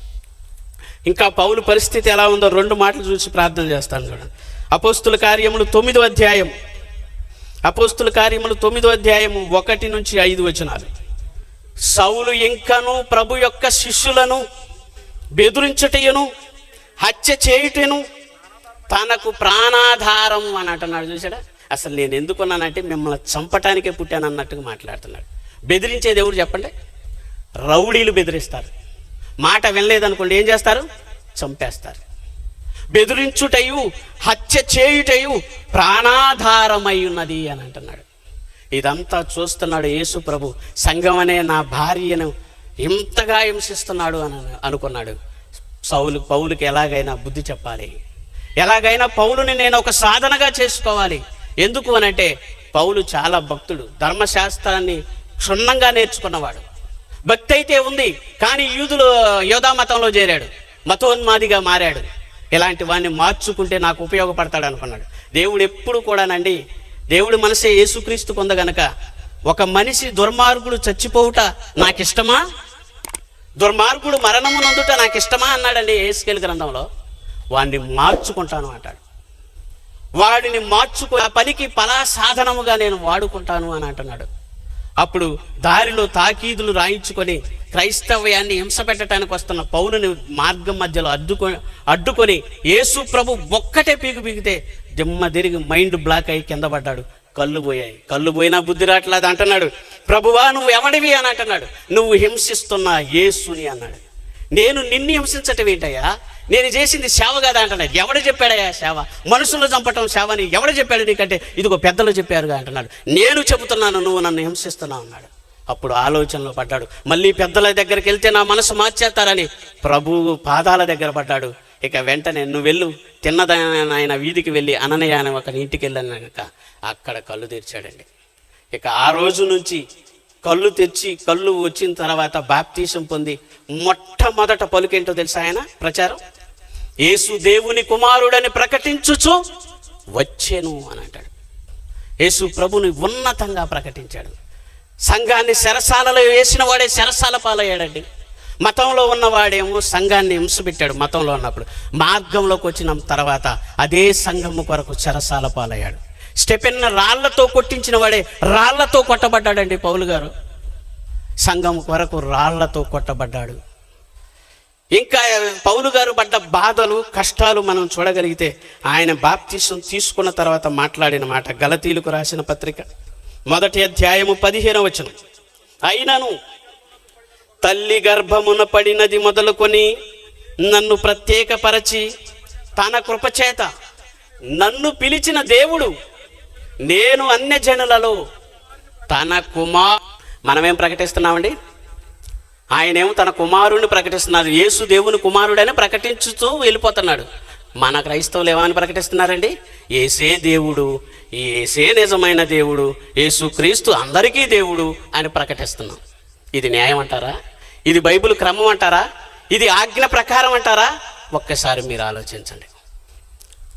ఇంకా పౌలు పరిస్థితి ఎలా ఉందో 2 మాటలు చూసి ప్రార్థన చేస్తాను చూడండి. అపోస్తుల కార్యములు 9వ అధ్యాయం, అపోస్తుల కార్యములు 9వ అధ్యాయము 1 నుంచి 5 వచనాలు. సౌలు ఇంకను ప్రభు యొక్క శిష్యులను బెదిరించుటయును హత్య చేయుటను తనకు ప్రాణాధారం అని అంటున్నాడు. చూసాడా? అసలు నేను ఎందుకున్నానంటే మిమ్మల్ని చంపటానికే పుట్టాను అన్నట్టుగా మాట్లాడుతున్నాడు. బెదిరించేది ఎవరు చెప్పండి? రౌడీలు బెదిరిస్తారు. మాట వినలేదనుకోండి ఏం చేస్తారు? చంపేస్తారు. బెదిరించుటయు హత్య చేయుటయు ప్రాణాధారమై ఉన్నది అని అంటున్నాడు. ఇదంతా చూస్తున్నాడు యేసు ప్రభు. సంఘం అనే నా భార్యను ఇంతగా హింసిస్తున్నాడు అని అనుకున్నాడు. పౌలుకి ఎలాగైనా బుద్ధి చెప్పాలి, ఎలాగైనా పౌలుని నేను ఒక సాధనగా చేసుకోవాలి. ఎందుకు అనంటే పౌలు చాలా భక్తుడు, ధర్మశాస్త్రాన్ని క్షుణ్ణంగా నేర్చుకున్నవాడు. భక్తి అయితే ఉంది, కానీ యోధా మతంలో చేరాడు, మతోన్మాదిగా మారాడు. ఇలాంటి వాడిని మార్చుకుంటే నాకు ఉపయోగపడతాడు అనుకున్నాడు. దేవుడు ఎప్పుడు కూడానండి, దేవుడి మనసే యేసుక్రీస్తు పొందగనక ఒక మనిషి దుర్మార్గుడు చచ్చిపోవుట నాకు ఇష్టమా, దుర్మార్గుడు మరణము నందుట నాకు ఇష్టమా అన్నాడండి యేసుకేలు గ్రంథంలో. వాడిని మార్చుకుంటాను అంటాడు. వాడిని ఆ పనికి ఫలా సాధనముగా నేను వాడుకుంటాను అని అంటున్నాడు. అప్పుడు దారిలో తాకీదులు రాయించుకొని క్రైస్తవ్యాన్ని హింస పెట్టడానికి వస్తున్న పౌలుని మార్గం మధ్యలో అడ్డుకొని యేసు ప్రభు ఒక్కటే పీకితే దిమ్మ తిరిగి మైండ్ బ్లాక్ అయ్యి కింద పడ్డాడు. కళ్ళు పోయాయి. కళ్ళు పోయినా బుద్ధి రావట్లేదు అంటున్నాడు. ప్రభువా నువ్వు ఎవడివి అని అంటున్నాడు. నువ్వు హింసిస్తున్న యేసుని అన్నాడు. నేను నిన్ను హింసించటం ఏంటయ్యా, నేను చేసింది సేవ కదా అంటున్నాడు. ఎవడు చెప్పాడయ్యా సేవ, మనుషులను చంపటం సేవ అని ఎవడు చెప్పాడు నీకంటే, ఇదిగో పెద్దలు చెప్పారుగా అంటున్నాడు. నేను చెబుతున్నాను, నువ్వు నన్ను హింసిస్తున్నావు అన్నాడు. అప్పుడు ఆలోచనలో పడ్డాడు. మళ్ళీ పెద్దల దగ్గరికి వెళ్తే నా మనసు మార్చేస్తారని ప్రభువు పాదాల దగ్గర పడ్డాడు. ఇక వెంటనే నువ్వు వెళ్ళు, తిన్నదాయన వీధికి వెళ్ళి అననయ్య అని ఒక ఇంటికి వెళ్ళాక అక్కడ కళ్ళు తెరిచాడండి. ఇక ఆ రోజు నుంచి కళ్ళు వచ్చిన తర్వాత బాప్తీసం పొంది మొట్టమొదట పలుకేంటో తెలుసా ఆయన ప్రచారం? యేసు దేవుని కుమారుడని ప్రకటించుచు వచ్చేను అని అంటాడు. యేసు ప్రభుని ఉన్నతంగా ప్రకటించాడు. సంఘాన్ని చెరసాలలో వేసిన వాడే చెరసాల పాలయ్యాడండి. మతంలో ఉన్నవాడేమో సంఘాన్ని హింసపెట్టాడు. మతంలో ఉన్నప్పుడు మార్గంలోకి వచ్చిన తర్వాత అదే సంఘము కొరకు చెరసాల పాలయ్యాడు. స్టెఫెన్ను రాళ్లతో కొట్టించిన వాడే రాళ్లతో కొట్టబడ్డాడండి పౌలు గారు. సంఘం కొరకు రాళ్లతో కొట్టబడ్డాడు. ఇంకా పౌలు గారు పడ్డ బాధలు కష్టాలు మనం చూడగలిగితే ఆయన బాప్తిసం తీసుకున్న తర్వాత మాట్లాడిన మాట గలతీలకు రాసిన పత్రిక 1వ అధ్యాయము 15వ వచనం. అయినను తల్లి గర్భమున పడినది మొదలుకొని నన్ను ప్రత్యేకపరచి తన కృపచేత నన్ను పిలిచిన దేవుడు నేను అన్యజనులలో తన మనమేం ప్రకటిస్తున్నామండి? ఆయనేమో తన కుమారుడిని ప్రకటిస్తున్నారు. యేసు దేవుని కుమారుడని ప్రకటించుతూ వెళ్ళిపోతున్నాడు. మన క్రైస్తవులు ఏమని ప్రకటిస్తున్నారండి? యేసే దేవుడు, యేసే నిజమైన దేవుడు, యేసు క్రీస్తు అందరికీ దేవుడు అని ప్రకటిస్తున్నాం. ఇది న్యాయం అంటారా? ఇది బైబిల్ క్రమం అంటారా? ఇది ఆజ్ఞ ప్రకారం అంటారా? ఒక్కసారి మీరు ఆలోచించండి.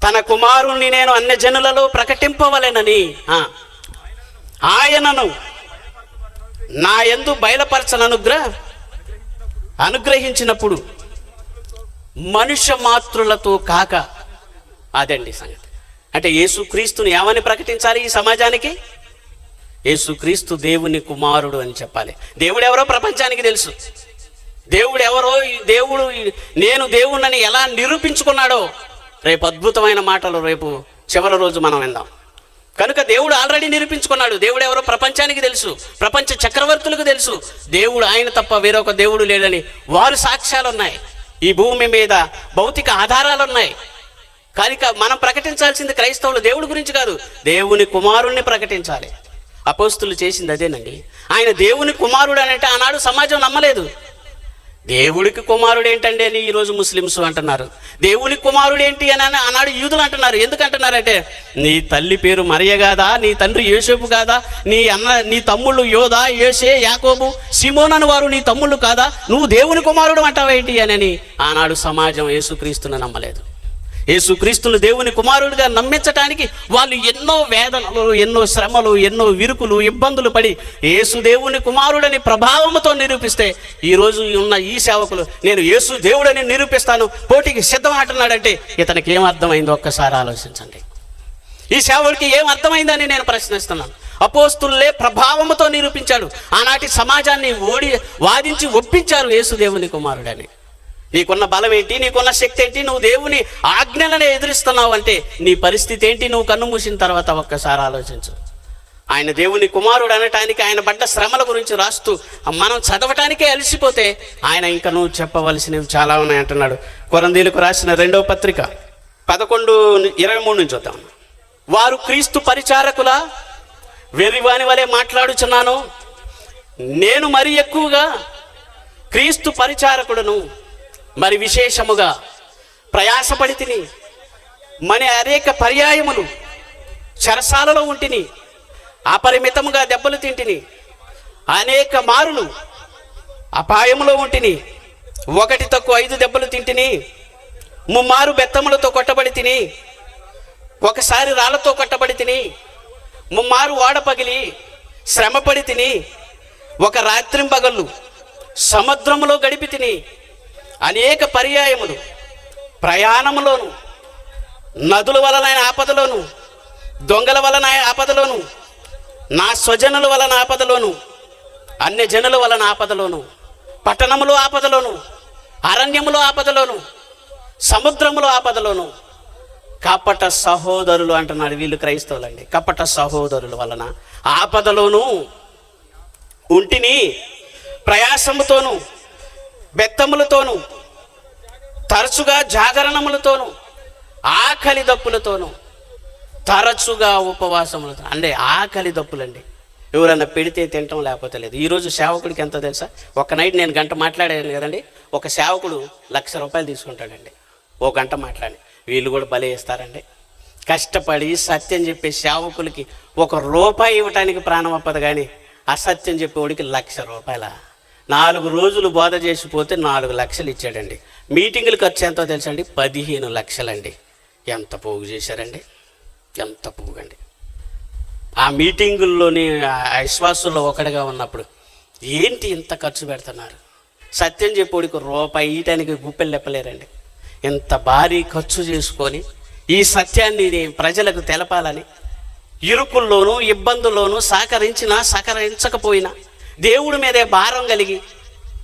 తన కుమారుణ్ణి నేను అన్యజనులలో ప్రకటింపవలెనని ఆయనను నా యందు అనుగ్రహించినప్పుడు మనుష్య మాతృలతో కాక, అదండి సంగతి. అంటే యేసుక్రీస్తుని ఏమని ప్రకటించాలి ఈ సమాజానికి? యేసుక్రీస్తు దేవుని కుమారుడు అని చెప్పాలి. దేవుడు ఎవరో ప్రపంచానికి తెలుసు. దేవుడు ఎవరో, దేవుడు నేను దేవుణ్ణని ఎలా నిరూపించుకున్నాడో రేపు అద్భుతమైన మాటలు రేపు చివరి రోజు మనం విందాం. కనుక దేవుడు ఆల్రెడీ నిరూపించుకున్నాడు. దేవుడు ఎవరో ప్రపంచానికి తెలుసు, ప్రపంచ చక్రవర్తులకు తెలుసు. దేవుడు ఆయన తప్ప వేరొక దేవుడు లేడని వారు సాక్ష్యాలు ఉన్నాయి. ఈ భూమి మీద భౌతిక ఆధారాలు ఉన్నాయి. కనుక మనం ప్రకటించాల్సింది క్రైస్తవులు దేవుడి గురించి కాదు, దేవుని కుమారుణ్ణి ప్రకటించాలి. అపోస్తులు చేసింది అదేనండి. ఆయన దేవుని కుమారుడు అని అంటే ఆనాడు సమాజం నమ్మలేదు. దేవుడికి కుమారుడు ఏంటండి అని ఈరోజు ముస్లిమ్స్ అంటున్నారు. దేవుని కుమారుడు ఏంటి అని ఆనాడు యూదులు అంటున్నారు. ఎందుకు అంటున్నారంటే, నీ తల్లి పేరు మరియ కాదా, నీ తండ్రి యోసేపు కాదా, నీ తమ్ముళ్ళు యోధా, యోసే, యాకోబు, సిమోన్ అని వారు నీ తమ్ముళ్ళు కాదా, నువ్వు దేవుని కుమారుడు అంటావేంటి అని ఆనాడు సమాజం యేసుక్రీస్తుని నమ్మలేదు. యేసుక్రీస్తును దేవుని కుమారుడిగా నమ్మించటానికి వాళ్ళు ఎన్నో వేదనలు, ఎన్నో శ్రమలు, ఎన్నో విరుకులు, ఇబ్బందులు పడి యేసు దేవుని కుమారుడని ప్రభావంతో నిరూపిస్తే ఈరోజు ఉన్న ఈ సేవకులు నేను యేసు దేవుడని నిరూపిస్తాను పోటీకి సిద్ధం అంటున్నాడంటే ఇతనికి ఏం అర్థమైందో ఒక్కసారి ఆలోచించండి. ఈ సేవకుడికి ఏం అర్థమైందని నేను ప్రశ్నిస్తున్నాను. అపోస్తులే ప్రభావంతో నిరూపించాడు. ఆనాటి సమాజాన్ని వాదించి ఒప్పించారు యేసు దేవుని కుమారుడని. నీకున్న బలం ఏంటి, నీకున్న శక్తి ఏంటి, నువ్వు దేవుని ఆజ్ఞలనే ఎదురిస్తున్నావు అంటే నీ పరిస్థితి ఏంటి? నువ్వు కన్ను మూసిన తర్వాత ఒక్కసారి ఆలోచించు. ఆయన దేవుని కుమారుడు అనటానికి ఆయన పడ్డ శ్రమల గురించి రాస్తూ మనం చదవటానికే అలసిపోతే ఆయన ఇంకా నువ్వు చెప్పవలసినవి చాలా ఉన్నాయి అంటున్నాడు. కొరంథీయులకు రాసిన 2వ పత్రిక 11:23 నుంచి చూద్దాం. వారు క్రీస్తు పరిచారకుల వెర్రివాని వలె మాట్లాడుచున్నాను, నేను మరి ఎక్కువగా క్రీస్తు పరిచారకుడును, మరి విశేషముగా ప్రయాసపడి తిని అనేక పర్యాయములు చెరసాలలో ఉంటిని, అపరిమితముగా దెబ్బలు తింటిని, అనేక మారులు అపాయములో ఉంటిని. 1 తక్కువ 5 దెబ్బలు తింటిని, 3 మారు బెత్తములతో కొట్టబడి తిని, 1 సారి రాళ్లతో కొట్టబడి తిని, 3 మారు వాడ పగిలి శ్రమపడి తిని, 1 రాత్రింపగళ్ళు సముద్రములో గడిపి తిని, అనేక పర్యాయములు ప్రయాణములోను, నదుల వలన ఆపదలోను, దొంగల వలన ఆపదలోను, నా స్వజనుల వలన ఆపదలోను, అన్య జనుల వలన ఆపదలోను, పట్టణములో ఆపదలోను, అరణ్యములో ఆపదలోను, సముద్రములో ఆపదలోను, కపట సహోదరులు అంటున్నాడు. వీళ్ళు క్రైస్తవులండి. కపట సహోదరుల వలన ఆపదలోను ఉంటిని, ప్రయాసముతోను, బెత్తములతోను, తరచుగా జాగరణములతోను, ఆకలి దప్పులతోను, తరచుగా ఉపవాసములతో. అంటే ఆకలి దప్పులండి. ఎవరన్నా పెడితే తింటాం, లేకపోతే లేదు. ఈరోజు సేవకుడికి ఎంత తెలుసా? ఒక నైట్ నేను 1 గంట మాట్లాడాను కదండి. ఒక సేవకుడు 1,00,000 రూపాయలు తీసుకుంటాడండి 1 గంట మాట్లాడి. వీళ్ళు కూడా బలి ఇస్తారండి. కష్టపడి సత్యం చెప్పే సేవకులకి 1 రూపాయి ఇవ్వటానికి ప్రాణం అప్పదు, కానీ అసత్యం చెప్పేవాడికి 1,00,000 రూపాయల 4 రోజులు బోధ చేసిపోతే 4 లక్షలు ఇచ్చాడండి. మీటింగుల ఖర్చు ఎంతో తెలుసా అండి? 15 లక్షలండి. ఎంత పోగు చేశారండి, ఎంత పోగండి. ఆ మీటింగుల్లోని విశ్వాసుల్లో ఒకటిగా ఉన్నప్పుడు ఏంటి ఇంత ఖర్చు పెడుతున్నారు? సత్యం చెప్పేవాడికి రూపాయి ఇయటానికి గుప్పెలు లెప్పలేరండి. ఇంత భారీ ఖర్చు చేసుకొని ఈ సత్యాన్ని ప్రజలకు తెలపాలని ఇరుకుల్లోనూ ఇబ్బందుల్లోనూ సహకరించకపోయినా దేవుడి మీదే భారం కలిగి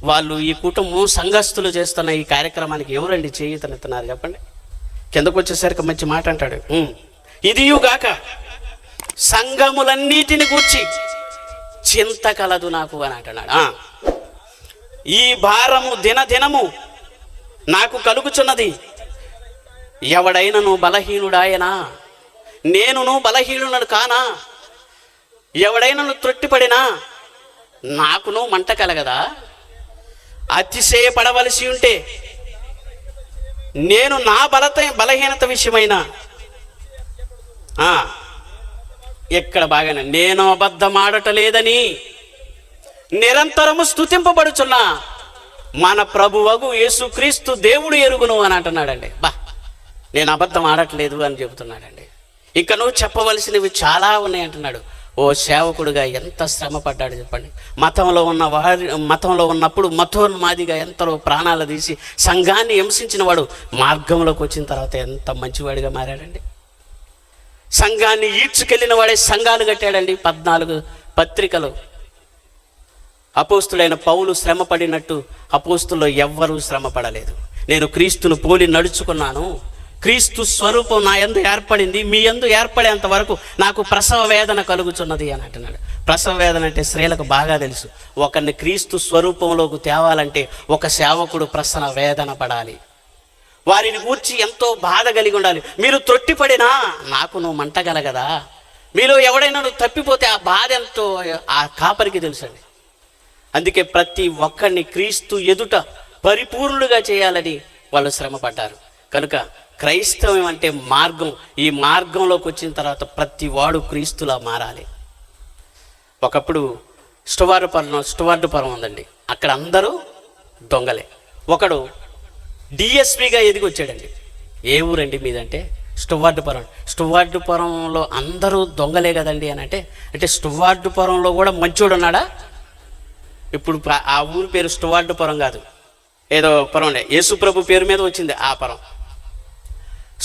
వాళ్ళు ఈ కుటుంబం సంఘస్థులు చేస్తున్న ఈ కార్యక్రమానికి ఎవరండి చేయూతనిస్తున్నారు చెప్పండి? కిందకు వచ్చేసరికి మంచి మాట అంటాడు. ఇదియుగాక సంఘములన్నిటిని గూర్చి చింత కలదు నాకు అని అంటున్నాడు. ఈ భారము దినదినము నాకు కలుగుచున్నది. ఎవడైనను బలహీనుడాయనా, నేనును బలహీనుడు కానా? ఎవడైనను త్రొట్టిపడినా నాకును మంట కలగదా? అతిశయపడవలసి ఉంటే నేను నా బలహీనత విషయమైన ఎక్కడ బాగానే నేను అబద్ధమాడటలేదని నిరంతరము స్తుతింపబడుచున్నా మన ప్రభువగు యేసుక్రీస్తు దేవుడు ఎరుగును అని అంటున్నాడండి. నేను అబద్ధం ఆడట్లేదు అని చెబుతున్నాడండి. ఇక నువ్వు చెప్పవలసినవి చాలా ఉన్నాయి అంటున్నాడు. ఓ సేవకుడుగా ఎంత శ్రమ పడ్డాడు చెప్పండి. మతంలో ఉన్నప్పుడు మతోన్మాదిగా ఎంతలో ప్రాణాలు తీసి సంఘాన్ని హింసించిన వాడు మార్గంలోకి వచ్చిన తర్వాత ఎంత మంచివాడిగా మారాడండి. సంఘాన్ని ఈడ్చుకెళ్ళిన వాడే సంఘాలు కట్టాడండి. 14 పత్రికలు. అపోస్తులైన పౌలు శ్రమ పడినట్టు అపోస్తుల్లో ఎవ్వరూ శ్రమ పడలేదు. నేను క్రీస్తును పోలి నడుచుకున్నాను, క్రీస్తు స్వరూపం నా యందు ఏర్పడింది, మీ యందు ఏర్పడేంత వరకు నాకు ప్రసవ వేదన కలుగుచున్నది అని అంటున్నాడు. ప్రసవ వేదన అంటే స్త్రీలకు బాగా తెలుసు. ఒకరిని క్రీస్తు స్వరూపంలోకి తేవాలంటే ఒక సేవకుడు ప్రసవ వేదన పడాలి. వారిని గూర్చి ఎంతో బాధ కలిగి ఉండాలి. మీరు త్రొట్టిపడినా నాకు నువ్వు మంటగలగదా? మీలో ఎవడైనా నువ్వు తప్పిపోతే ఆ బాధ ఎంతో ఆ కాపరికి తెలుసండి. అందుకే ప్రతి ఒక్కరిని క్రీస్తు ఎదుట పరిపూర్ణులుగా చేయాలని వాళ్ళు శ్రమ పడ్డారు. కనుక క్రైస్తవం అంటే మార్గం. ఈ మార్గంలోకి వచ్చిన తర్వాత ప్రతి వాడు క్రీస్తులా మారాలి. ఒకప్పుడు స్టువార్డుపురం ఉందండి. అక్కడ అందరూ దొంగలే. ఒకడు డిఎస్పీగా ఎదిగి వచ్చాడండి. ఏ ఊరండి మీదంటే స్టువార్డుపురం. స్టువార్డుపురంలో అందరూ దొంగలే కదండి అని అంటే స్టువార్డుపురంలో కూడా మంచోడు ఉన్నాడా? ఇప్పుడు ఆ ఊరి పేరు స్టువార్డుపురం కాదు, ఏదో పురం ఉండే, యేసు ప్రభు పేరు మీద వచ్చింది ఆ పురం.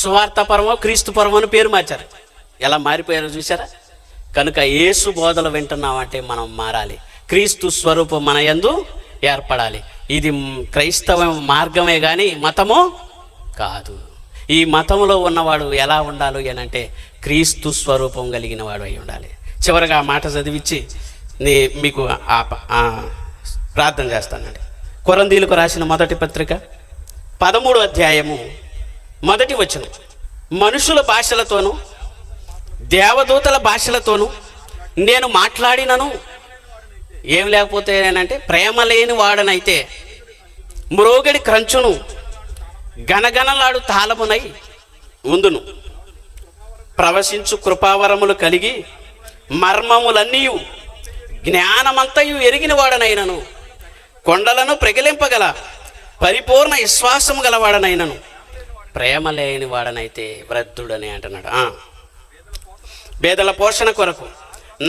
సువార్తపురమో క్రీస్తుపురం అని పేరు మార్చారు. ఎలా మారిపోయారో చూసారా? కనుక యేసు బోధలు వింటున్నామంటే మనం మారాలి. క్రీస్తు స్వరూపం మన యందు ఏర్పడాలి. ఇది క్రైస్తవ మార్గమే కానీ మతము కాదు. ఈ మతంలో ఉన్నవాడు ఎలా ఉండాలి అని అంటే క్రీస్తు స్వరూపం కలిగిన వాడు అయి ఉండాలి. చివరిగా ఆ మాట చదివించి మీకు ప్రార్థన చేస్తానండి. కొరంథీయులకు రాసిన మొదటి పత్రిక 13వ అధ్యాయము 1వ వచనం. మనుషుల భాషలతోనూ దేవదూతల భాషలతోనూ నేను మాట్లాడినను ఏం లేకపోతే అంటే ప్రేమ లేని వాడనైతే మ్రోగడి క్రంచును గనగనలాడు తాళమునై ఉందును. ప్రవశించు కృపావరములు కలిగి మర్మములన్నీయు జ్ఞానమంతయు ఎరిగిన వాడనైనను, కొండలను ప్రగిలింపగల పరిపూర్ణ విశ్వాసము గలవాడనైనను ప్రేమ లేని వాడనైతే వృద్ధుడని అంటున్నాడు. పేదల పోషణ కొరకు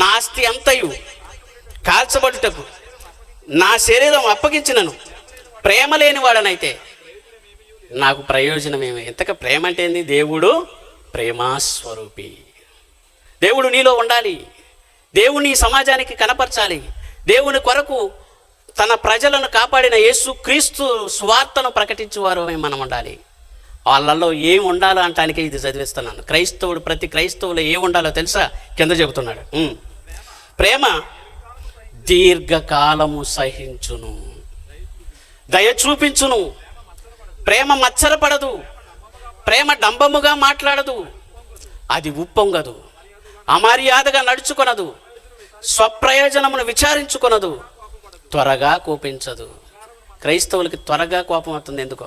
నా ఆస్తి అంతయు కాల్చబడుటకు నా శరీరం అప్పగించినను ప్రేమ లేని వాడనైతే నాకు ప్రయోజనమేమి. ఇంతక ప్రేమ అంటే ఏంది? దేవుడు ప్రేమాస్వరూపి. దేవుడు నీలో ఉండాలి. దేవుని సమాజానికి కనపరచాలి. దేవుని కొరకు తన ప్రజలను కాపాడిన యేసు క్రీస్తు సువార్తను ప్రకటించేవారు మనం ఉండాలి. వాళ్ళల్లో ఏం ఉండాలో అంటానికి ఇది చదివిస్తున్నాను. క్రైస్తవుడు, ప్రతి క్రైస్తవులు ఏం ఉండాలో తెలుసా? కింద చెబుతున్నాడు. ప్రేమ దీర్ఘకాలము సహించును, దయ చూపించును, ప్రేమ మత్సరపడదు, ప్రేమ డంబముగా మాట్లాడదు, అది ఉప్పొంగదు, అమర్యాదగా నడుచుకొనదు, స్వప్రయోజనమును విచారించుకొనదు, త్వరగా కోపించదు. క్రైస్తవులకి త్వరగా కోపం అవుతుంది. ఎందుకో?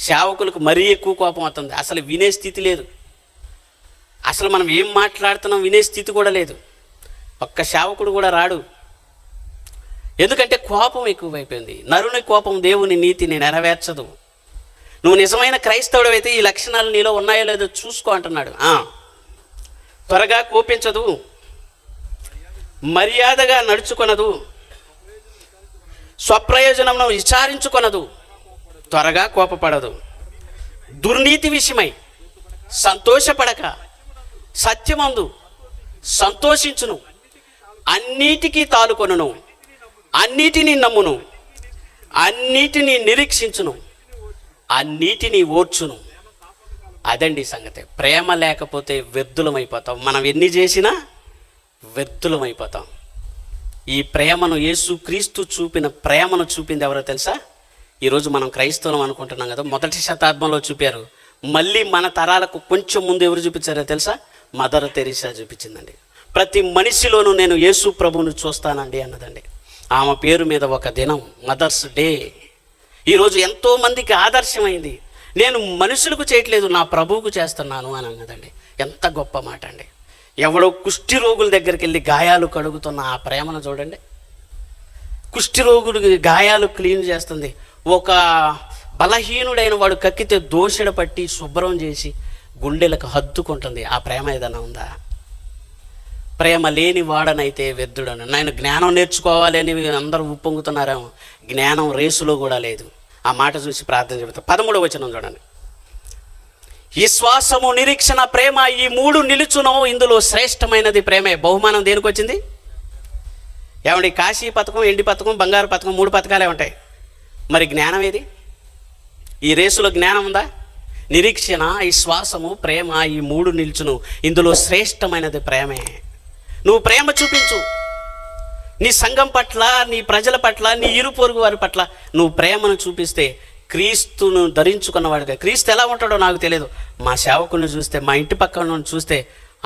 సేవకులకు మరీ ఎక్కువ కోపం అవుతుంది. అసలు వినే స్థితి లేదు. అసలు మనం ఏం మాట్లాడుతున్నాం వినే స్థితి కూడా లేదు. ఒక్క సేవకుడు కూడా రాడు. ఎందుకంటే కోపం ఎక్కువైపోయింది. నరుని కోపం దేవుని నీతిని నెరవేర్చదు. నువ్వు నిజమైన క్రైస్తవుడు అయితే ఈ లక్షణాలు నీలో ఉన్నాయో లేదో చూసుకో అంటున్నాడు. త్వరగా కోపించదు, మర్యాదగా నడుచుకొనదు, స్వప్రయోజనమును విచారించుకొనదు, త్వరగా కోపపడదు, దుర్నీతి విషయమై సంతోషపడక సత్యమందు సంతోషించును, అన్నిటికీ తాలుకొనును, అన్నిటినీ నమ్మును, అన్నిటినీ నిరీక్షించును, అన్నిటినీ ఓర్చును. అదండి సంగతి. ప్రేమ లేకపోతే వ్యర్థులమైపోతాం. మనం ఎన్ని చేసినా వ్యర్థులమైపోతాం. ఈ ప్రేమను, యేసు క్రీస్తు చూపిన ప్రేమను చూపింది ఎవరో తెలుసా? ఈరోజు మనం క్రైస్తవం అనుకుంటున్నాం కదా, మొదటి శతాబ్దంలో చూపారు. మళ్ళీ మన తరాలకు కొంచెం ముందు ఎవరు చూపించారో తెలుసా? మదర్ తెరీసా చూపించిందండి. ప్రతి మనిషిలోనూ నేను యేసు ప్రభువును చూస్తానండి అన్నదండి. ఆమె పేరు మీద ఒక దినం మదర్స్ డే ఈరోజు ఎంతోమందికి ఆదర్శమైంది. నేను మనుషులకు చేయట్లేదు, నా ప్రభువుకు చేస్తున్నాను అని అన్నదండి. ఎంత గొప్ప మాట అండి. ఎవడో కుష్టి రోగుల దగ్గరికి వెళ్ళి గాయాలు కడుగుతున్న ఆ ప్రేమను చూడండి. కుష్టి రోగుడికి గాయాలు క్లీన్ చేస్తుంది. ఒక బలహీనుడైన వాడు కక్కితే దోషిడ పట్టి శుభ్రం చేసి గుండెలకు హత్తుకుంటుంది. ఆ ప్రేమ ఏదైనా ఉందా? ప్రేమ లేని వాడనైతే వ్యర్థుడను. నేను జ్ఞానం నేర్చుకోవాలి అని అందరూ ఉప్పొంగుతున్నారేమో. జ్ఞానం రేసులో కూడా లేదు. ఆ మాట చూసి ప్రార్థన చెబుతా. 13వ వచనం చూడండి. విశ్వాసము, నిరీక్షణ, ప్రేమ, ఈ మూడు నిలుచును, ఇందులో శ్రేష్టమైనది ప్రేమే. బహుమానం దేనికి వచ్చింది? ఏమండి, కాశీ పథకం, ఎండి పథకం, బంగారు పథకం, 3 పథకాలే ఉంటాయి. మరి జ్ఞానం ఏది? ఈ రేసులో జ్ఞానం ఉందా? నిరీక్షణ, విశ్వాసము, ప్రేమ, ఈ మూడు నిలుచును, ఇందులో శ్రేష్టమైనది ప్రేమే. నువ్వు ప్రేమ చూపించు. నీ సంఘం పట్ల, నీ ప్రజల పట్ల, నీ ఇరు పొరుగు వారి పట్ల నువ్వు ప్రేమను చూపిస్తే క్రీస్తును ధరించుకున్నవాడుగా. క్రీస్తు ఎలా ఉంటాడో నాకు తెలియదు. మా సేవకుని చూస్తే, మా ఇంటి పక్కన చూస్తే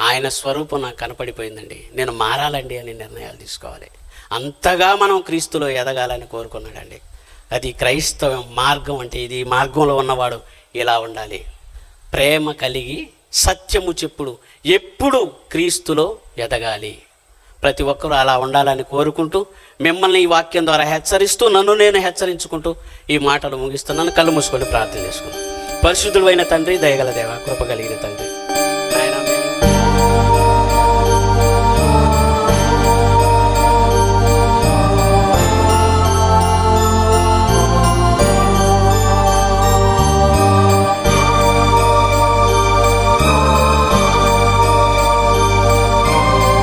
ఆయన స్వరూపం నాకు కనపడిపోయిందండి. నేను మారాలండి అని నిర్ణయాలు తీసుకోవాలి. అంతగా మనం క్రీస్తులో ఎదగాలని కోరుకున్నాడండి. అది క్రైస్తవ మార్గం అంటే ఇది. ఈ మార్గంలో ఉన్నవాడు ఇలా ఉండాలి. ప్రేమ కలిగి సత్యము చెప్పుడు, ఎప్పుడు క్రీస్తులో ఎదగాలి. ప్రతి ఒక్కరూ అలా ఉండాలని కోరుకుంటూ, మిమ్మల్ని ఈ వాక్యం ద్వారా హెచ్చరిస్తూ, నన్ను నేను హెచ్చరించుకుంటూ ఈ మాటలు ముగిస్తున్నాను. కళ్ళు మూసుకొని ప్రార్థన చేసుకున్నాను. పరిశుద్ధుడైన తండ్రి, దయగల దేవ, కృప కలిగిన తండ్రి,